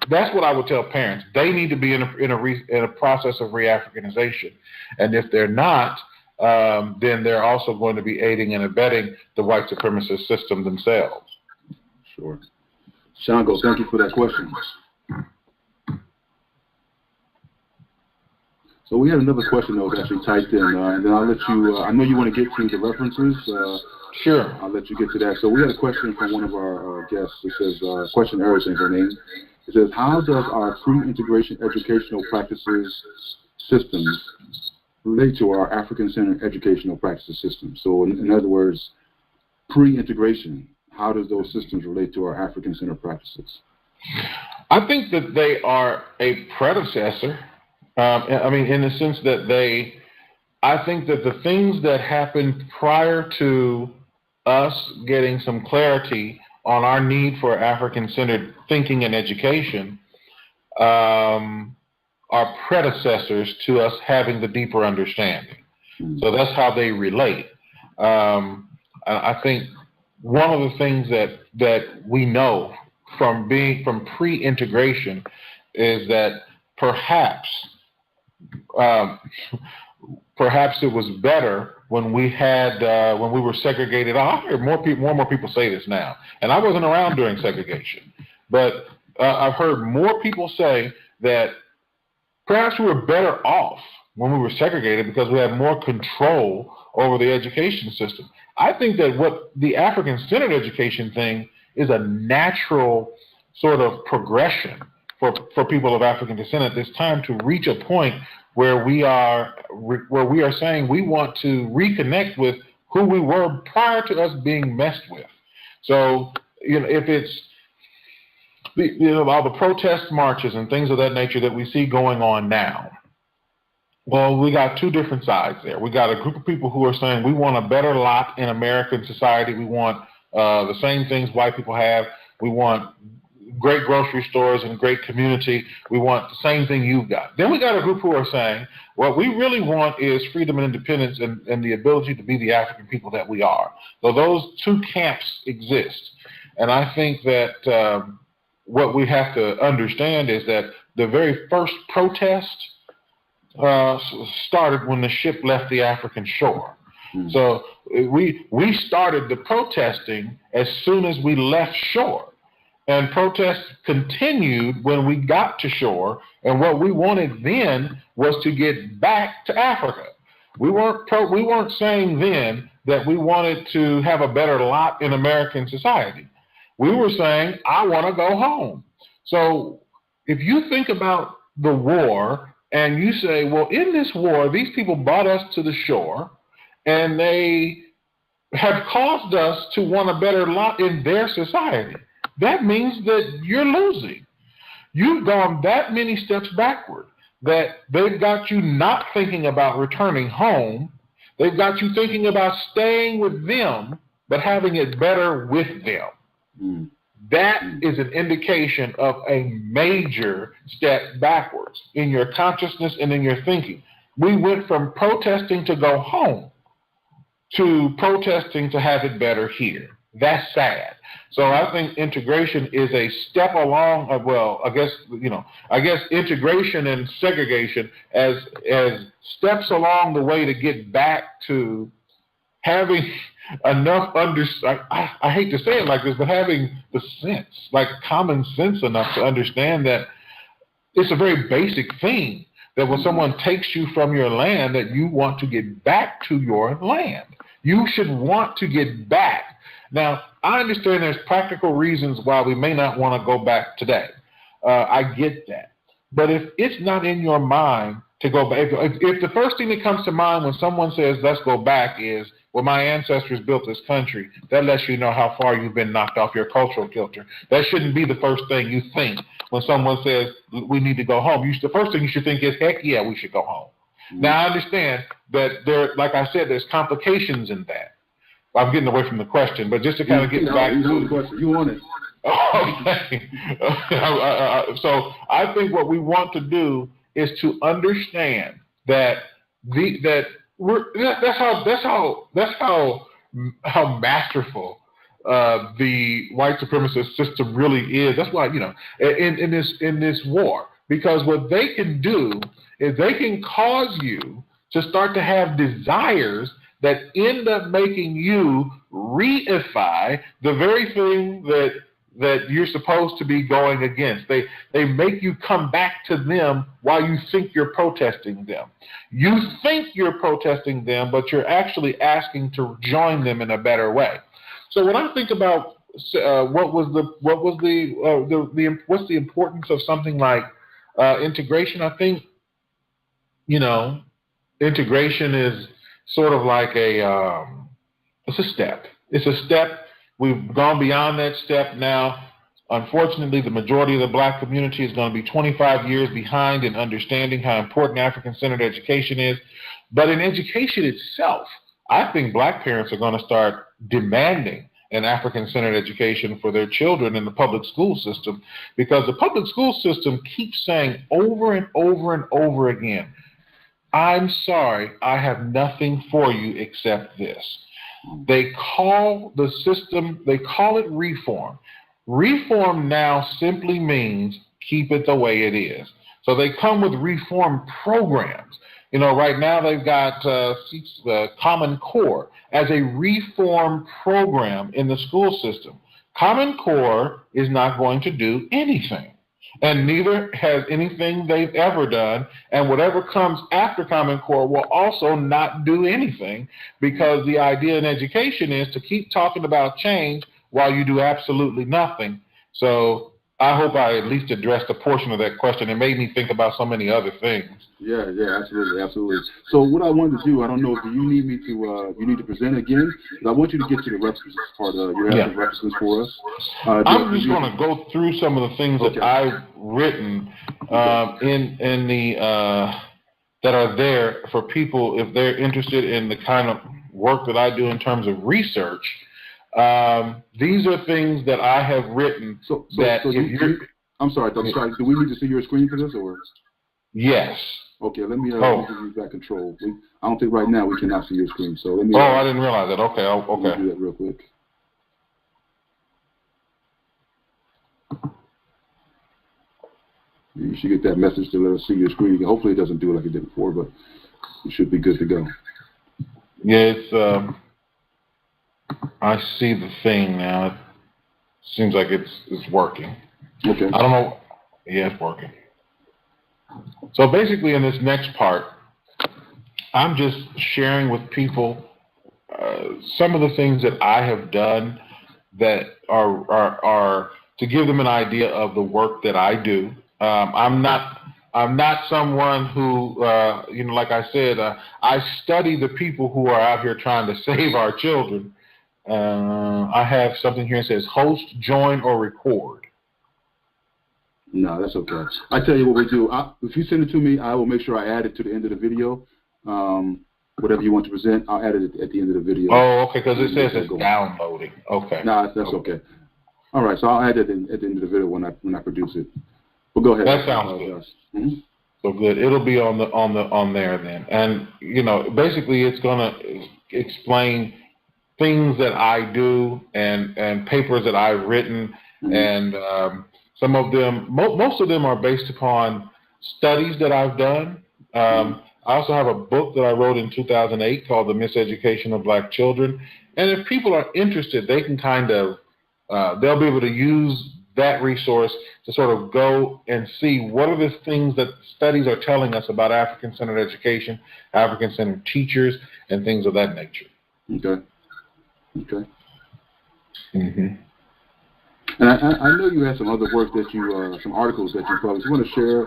that's what I would tell parents. They need to be in a process of re-Africanization. And if they're not, then they're also going to be aiding and abetting the white supremacist system themselves. Sure. Shango, thank you for that question. So we had another question that was actually typed in, and then I'll let you, I know you want to get to the references. Sure. I'll let you get to that. So we had a question from one of our guests. It says, question Erickson, her name. It says, how does our pre-integration educational practices systems relate to our African-centered educational practices systems? So in other words, pre-integration, how does those systems relate to our African-centered practices? I think that they are a predecessor. In the sense that I think that the things that happened prior to us getting some clarity on our need for African-centered thinking and education are predecessors to us having the deeper understanding. So that's how they relate. I think one of the things that we know from pre-integration is that perhaps it was better when we were segregated. I hear more and more people say this now, and I wasn't around during segregation, but I've heard more people say that perhaps we were better off when we were segregated because we had more control over the education system. I think that what the African-centered education thing is a natural sort of progression for people of African descent at this time to reach a point where we are saying we want to reconnect with who we were prior to us being messed with. So, if it's all the protest marches and things of that nature that we see going on now, well, we got two different sides there. We got a group of people who are saying we want a better lot in American society. We want the same things white people have. We want great grocery stores and great community. We want the same thing you've got. Then we got a group who are saying, what we really want is freedom and independence and the ability to be the African people that we are. So those two camps exist. And I think that what we have to understand is that the very first protest started when the ship left the African shore. Mm-hmm. So we started the protesting as soon as we left shore. And protests continued when we got to shore, and what we wanted then was to get back to Africa. We weren't saying then that we wanted to have a better lot in American society. We were saying, I want to go home. So if you think about the war and you say, well, in this war, these people brought us to the shore, and they have caused us to want a better lot in their society. That means that you're losing. You've gone that many steps backward, that they've got you not thinking about returning home. They've got you thinking about staying with them, but having it better with them. Mm. That is an indication of a major step backwards in your consciousness and in your thinking. We went from protesting to go home to protesting to have it better here. That's sad. So I think integration is a step along. Well, I guess integration and segregation as steps along the way to get back to having enough I hate to say it like this, but having the sense, like common sense enough to understand that it's a very basic thing that when someone takes you from your land, that you want to get back to your land. You should want to get back. Now, I understand there's practical reasons why we may not want to go back today. I get that. But if it's not in your mind to go back, if the first thing that comes to mind when someone says, let's go back is, well, my ancestors built this country, that lets you know how far you've been knocked off your cultural kilter. That shouldn't be the first thing you think when someone says, we need to go home. The first thing you should think is, heck yeah, we should go home. Mm-hmm. Now, I understand that there, like I said, there's complications in that. I'm getting away from the question, but just to kind of get back to the question. You want it. Okay. So I think what we want to do is to understand that that's how masterful the white supremacist system really is. That's why, in this war, because what they can do is they can cause you to start to have desires that end up making you reify the very thing that you're supposed to be going against. They make you come back to them while you think you're protesting them. You think you're protesting them, but you're actually asking to join them in a better way. So when I think about what's the importance of something like integration, I think integration is sort of like it's a step. It's a step. We've gone beyond that step now. Unfortunately, the majority of the black community is going to be 25 years behind in understanding how important African-centered education is. But in education itself, I think black parents are going to start demanding an African-centered education for their children in the public school system, because the public school system keeps saying over and over and over again, I'm sorry, I have nothing for you except this. They call the system, they call it reform. Reform now simply means keep it the way it is. So they come with reform programs. Right now they've got Common Core as a reform program in the school system. Common Core is not going to do anything. And neither has anything they've ever done. And whatever comes after Common Core will also not do anything, because the idea in education is to keep talking about change while you do absolutely nothing. So I hope I at least addressed a portion of that question. It made me think about so many other things. Yeah, absolutely. So what I wanted to do, I don't know if you need me to, you need to present again, but I want you to get to the references part. You have some references for us. I'm just going to go through some of the things that I've written in the that are there for people if they're interested in the kind of work that I do in terms of research. These are things that I have written. I'm sorry. Do we need to see your screen for this, or? Yes. Okay, let me give you back control. I don't think right now we cannot see your screen, so let me. I didn't realize that. Okay, Let me do that real quick. You should get that message to let us see your screen. Hopefully it doesn't do it like it did before, but it should be good to go. Yeah, it's I see the thing now. It seems like it's working. Okay. I don't know. Yeah, it's working. So basically in this next part, I'm just sharing with people some of the things that I have done that are to give them an idea of the work that I do. I'm not I'm not someone who, like I said, I study the people who are out here trying to save our children. I have something here that says host, join, or record. No, that's okay. I tell you what we do. If you send it to me, I will make sure I add it to the end of the video. Whatever you want to present, I'll add it at the end of the video. Oh, okay, because it says it's downloading. Okay. No, that's okay. All right, so I'll add it at the end of the video when I produce it. Well, go ahead. That sounds good. Mm-hmm. So good. It'll be on there then, and basically it's gonna explain things that I do and papers that I've written, and some of them, most of them are based upon studies that I've done. I also have a book that I wrote in 2008 called The Miseducation of Black Children, and if people are interested, they can kind of they'll be able to use that resource to sort of go and see what are the things that studies are telling us about African-centered education, African-centered teachers, and things of that nature. Okay. Mm-hmm. And I know you had some other work that some articles that you published. You want to share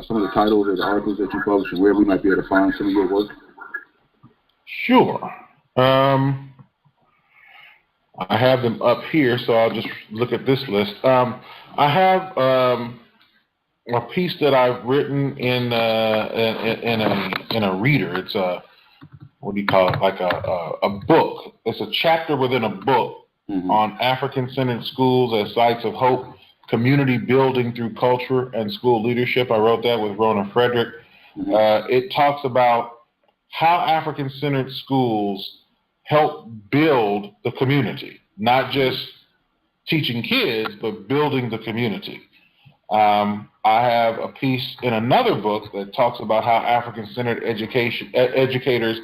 some of the titles of the articles that you published and where we might be able to find some of your work? Sure. I have them up here, so I'll just look at this list. I have a piece that I've written in a reader. It's a, what do you call it? Like a book. It's a chapter within a book on African-centered schools as sites of hope, community building through culture and school leadership. I wrote that with Rona Frederick. It talks about how African-centered schools help build the community, not just teaching kids, but building the community. I have a piece in another book that talks about how African-centered educators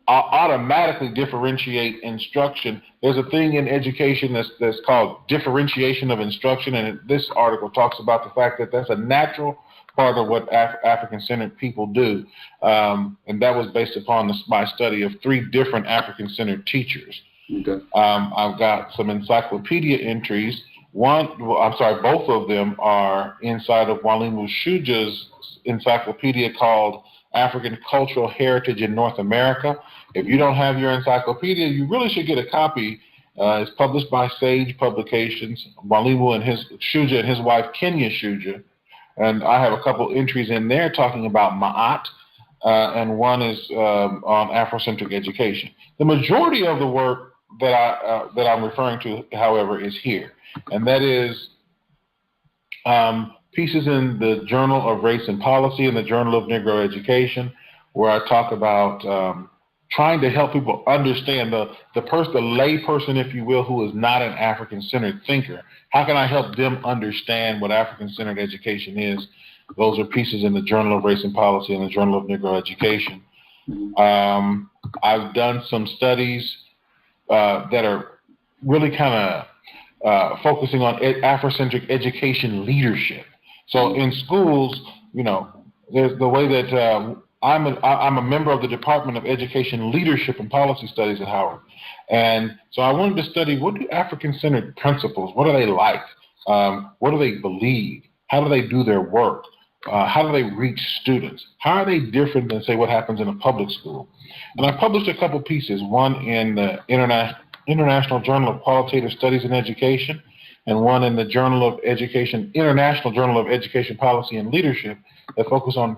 automatically differentiate instruction. There's a thing in education that's called differentiation of instruction, and this article talks about the fact that that's a natural part of what African-centered people do, and that was based upon my study of 3 different African-centered teachers. Okay. I've got some encyclopedia entries. Both of them are inside of Walimu Shuja's encyclopedia called African Cultural Heritage in North America. If you don't have your encyclopedia, you really should get a copy. It's published by Sage Publications. Walimu and Shuja and his wife Kenya Shuja. And I have a couple entries in there talking about Ma'at, and one is on Afrocentric education. The majority of the work that I'm referring to, however, is here, and that is pieces in the Journal of Race and Policy and the Journal of Negro Education, where I talk about trying to help people understand the lay person, if you will, who is not an African-centered thinker. How can I help them understand what African-centered education is? Those are pieces in the Journal of Race and Policy and the Journal of Negro Education. I've done some studies that are really kind of focusing on Afrocentric education leadership. So in schools, there's the way that I'm a member of the Department of Education Leadership and Policy Studies at Howard. And so I wanted to study, what do African-centered principles, what are they like? What do they believe? How do they do their work? How do they reach students? How are they different than, say, what happens in a public school? And I published a couple pieces, one in the International Journal of Qualitative Studies in Education, and one in the Journal of Education, International Journal of Education Policy and Leadership, that focus on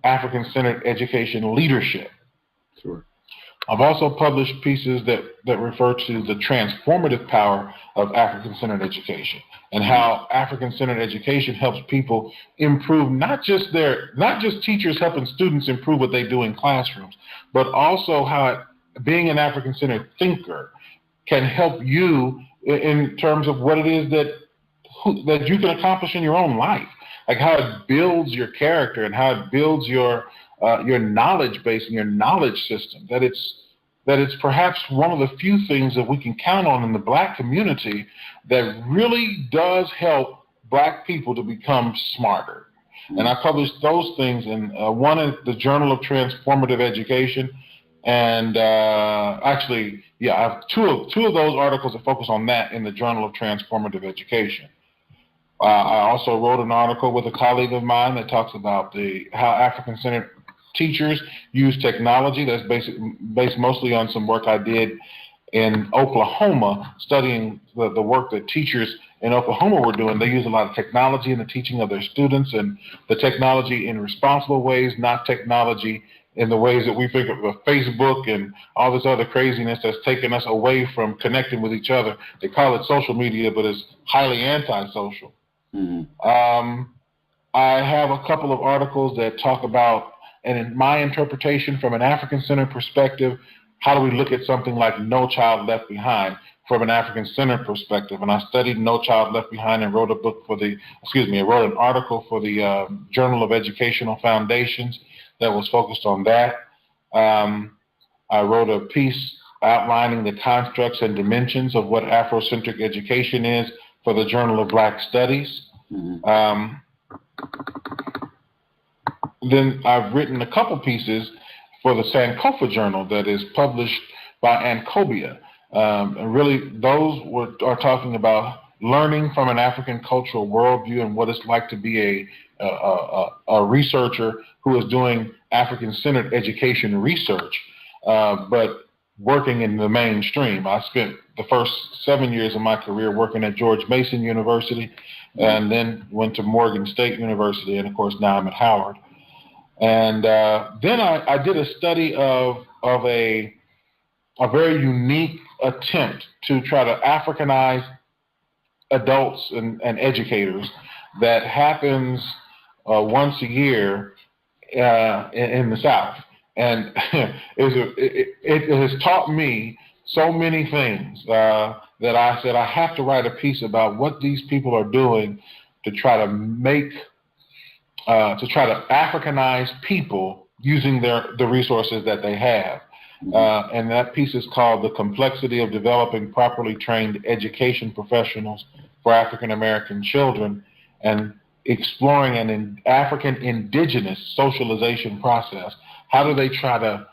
African-centered education leadership. Sure. I've also published pieces that refer to the transformative power of African-centered education and how African-centered education helps people improve, not just teachers helping students improve what they do in classrooms, but also how being an African-centered thinker can help you in terms of what it is that you can accomplish in your own life, like how it builds your character and how it builds your knowledge base and your knowledge system. That it's perhaps one of the few things that we can count on in the Black community that really does help Black people to become smarter. And I published those things in one in the Journal of Transformative Education, and I have two of those articles that focus on that in the Journal of Transformative Education. I also wrote an article with a colleague of mine that talks about how African-centered teachers use technology. That's based mostly on some work I did in Oklahoma, studying the work that teachers in Oklahoma were doing. They use a lot of technology in the teaching of their students, and the technology in responsible ways, not technology in the ways that we think of Facebook and all this other craziness that's taken us away from connecting with each other. They call it social media, but it's highly antisocial. Mm-hmm. I have a couple of articles that talk about, and in my interpretation from an African-centered perspective, how do we look at something like No Child Left Behind from an African-centered perspective? And I studied No Child Left Behind and wrote an article for the Journal of Educational Foundations that was focused on that. I wrote a piece outlining the constructs and dimensions of what Afrocentric education is for the Journal of Black Studies. Mm-hmm. Then I've written a couple pieces for the Sankofa Journal that is published by Ancobia. And really, those are talking about learning from an African cultural worldview and what it's like to be a researcher who is doing African-centered education research, but working in the mainstream. I spent the first 7 years of my career working at George Mason University, and then went to Morgan State University, and of course now I'm at Howard. And then I did a study of a very unique attempt to try to Africanize adults and educators that happens once a year in the South. And it has taught me so many things that I said I have to write a piece about what these people are doing to try to Africanize people using the resources that they have. And that piece is called The Complexity of Developing Properly Trained Education Professionals for African American Children, and exploring an African indigenous socialization process. How do they try to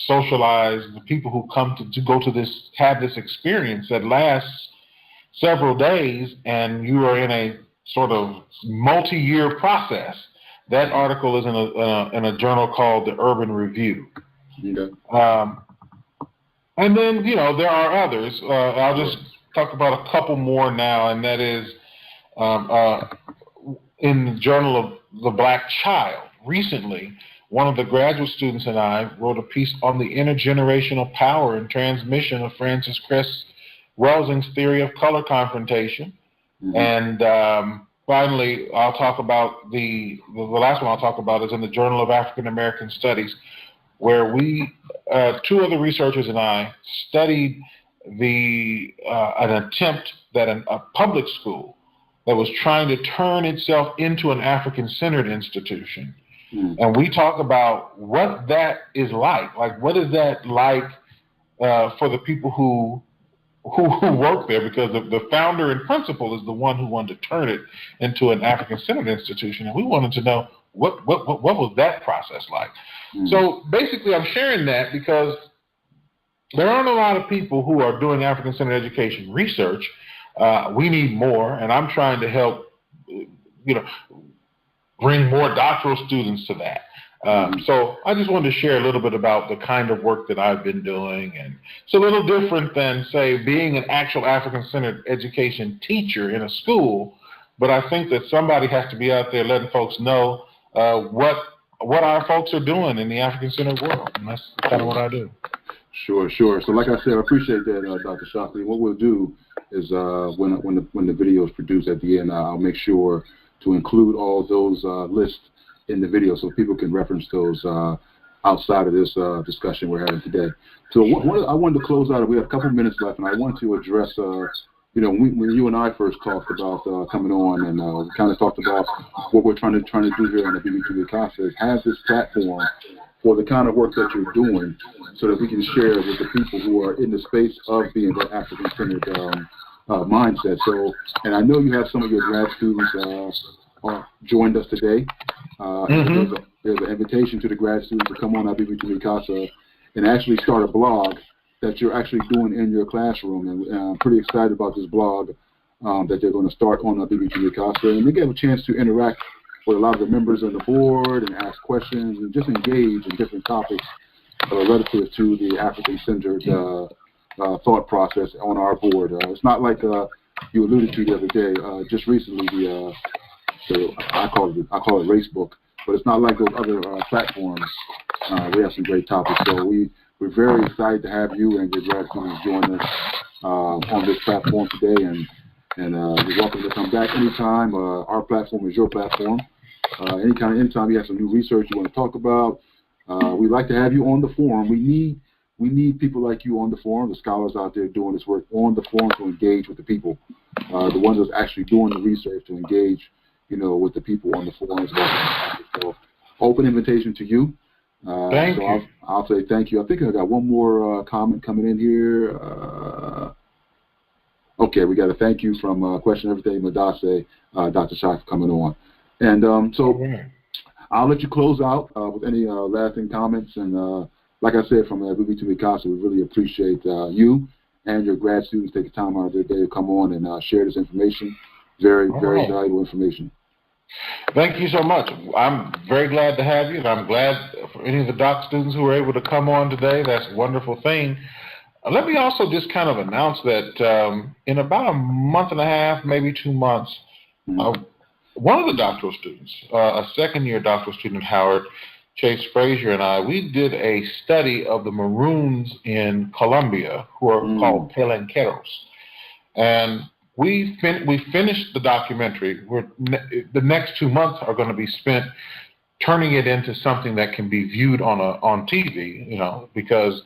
socialize the people who come to go to this, have this experience that lasts several days, and you are in a sort of multi-year process? That article is in a journal called the Urban Review. Okay. And then, there are others. I'll just talk about a couple more now, and that is in the Journal of the Black Child. Recently, one of the graduate students and I wrote a piece on the intergenerational power and transmission of Francis Cress Welsing's theory of color confrontation. Mm-hmm. And finally, I'll talk about the last one I'll talk about is in the Journal of African American Studies, where we, two other researchers and I, studied an attempt that a public school that was trying to turn itself into an African-centered institution. Mm. And we talk about what that is like what is that like for the people who work there, because the founder and principal is the one who wanted to turn it into an African-centered institution, and we wanted to know what was that process like. Mm-hmm. So basically, I'm sharing that because there aren't a lot of people who are doing African-centered education research. We need more, and I'm trying to help, bring more doctoral students to that. So I just wanted to share a little bit about the kind of work that I've been doing. And it's a little different than, say, being an actual African-centered education teacher in a school, but I think that somebody has to be out there letting folks know what our folks are doing in the African-centered world, and that's kind of what I do. Sure. So like I said, I appreciate that, Dr. Shockley. What we'll do is when the video is produced at the end, I'll make sure to include all those lists in the video so people can reference those outside of this discussion we're having today. So I wanted to close out. We have a couple of minutes left, and I wanted to address, when you and I first talked about coming on, and we kind of talked about what we're trying to do here on the BB2 Casa is have this platform for the kind of work that you're doing so that we can share with the people who are in the space of being that African-centered mindset. So, and I know you have some of your grad students joined us today. Mm-hmm. There's an invitation to the grad students to come on our BB2 Casa and actually start a blog that you're actually doing in your classroom. And I'm pretty excited about this blog. that they're going to start on BBT Mikasa, and they get a chance to interact with a lot of the members on the board and ask questions and just engage in different topics relative to the African-centered thought process on our board. It's not like you alluded to the other day. Just recently, I call it Race Book, but it's not like those other platforms. We have some great topics, so we're very excited to have you and your grad students join us on this platform today, and you're welcome to come back anytime. Our platform is your platform. Anytime you have some new research you want to talk about, we'd like to have you on the forum. We need people like you on the forum, the scholars out there doing this work on the forum to engage with the people, the ones that's actually doing the research to engage, with the people on the forums. So, open invitation to you. Thank you. I'll say thank you. I think I got one more comment coming in here. Okay, we got a thank you from Question Everything Madase, Dr. Shockley, for coming on. And I'll let you close out with any lasting comments. And like I said, from BBT Mikasa, we really appreciate you and your grad students taking time out of their day to come on and share this information. Very valuable information. Thank you so much. I'm very glad to have you, and I'm glad for any of the doc students who were able to come on today. That's a wonderful thing. Let me also just kind of announce that in about a month and a half, maybe 2 months, one of the doctoral students, a second-year doctoral student at Howard, Chase Frazier, and I, we did a study of the Maroons in Colombia, who are called Pelenqueros. And we finished the documentary. The next 2 months are going to be spent turning it into something that can be viewed on TV, because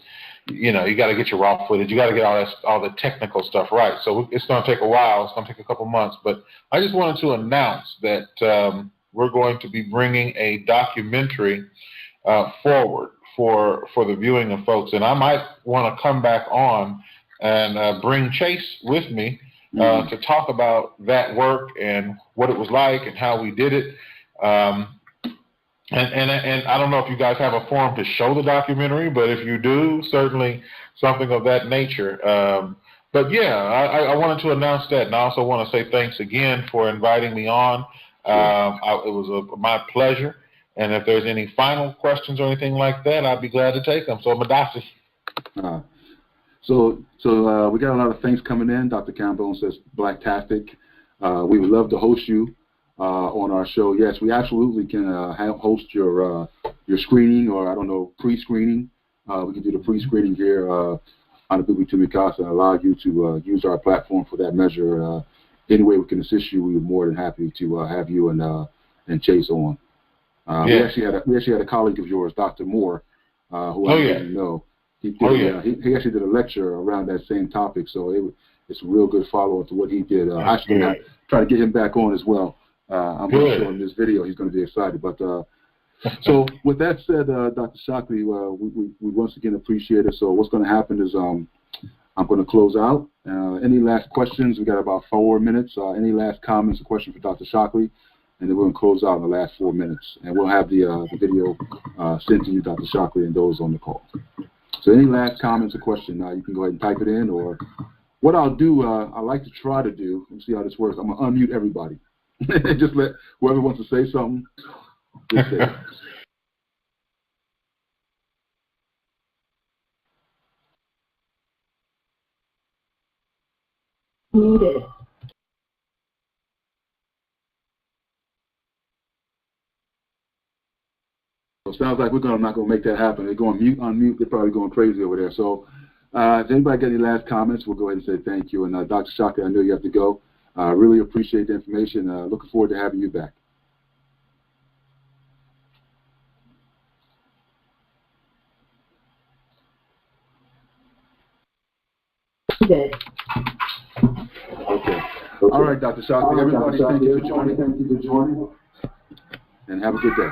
you got to get your raw footage. You got to get all the technical stuff right. So it's going to take a while. It's going to take a couple months. But I just wanted to announce that we're going to be bringing a documentary forward for the viewing of folks. And I might want to come back on and bring Chase with me to talk about that work and what it was like and how we did it. And I don't know if you guys have a forum to show the documentary, but if you do, certainly something of that nature. But yeah, I wanted to announce that, and I also want to say thanks again for inviting me on. It was my pleasure, and if there's any final questions or anything like that, I'd be glad to take them. So, Madasi. So we got a lot of things coming in. Dr. Campbell says Blacktastic. We would love to host you on our show. Yes, we absolutely can host your screening, or I don't know, pre-screening. We can do the pre-screening here on the BBT Mikasa and allow you to use our platform for that measure. Any way we can assist you, we're more than happy to have you and Chase on. We actually had a colleague of yours, Dr. Moore, who I didn't know. He actually did a lecture around that same topic, so it's a real good follow-up to what he did. I try to get him back on as well. I'm going to show him this video. He's going to be excited. But so with that said, Dr. Shockley, we once again appreciate it. So what's going to happen is I'm going to close out. Any last questions? We got about 4 minutes. Any last comments or questions for Dr. Shockley? And then we're going to close out in the last 4 minutes. And we'll have the video sent to you, Dr. Shockley, and those on the call. So any last comments or questions, you can go ahead and type it in. Or what I'll do, I like to try to do, let's see how this works. I'm going to unmute everybody. Just let whoever wants to say something, just say it. Muted. So it sounds like we're not going to make that happen. They're going mute, unmute. They're probably going crazy over there. So if anybody got any last comments, we'll go ahead and say thank you. And Dr. Shockley, I know you have to go. Really appreciate the information. Looking forward to having you back. Good. Okay. All right, Dr. Shockley. Everybody, thank you for joining. And have a good day.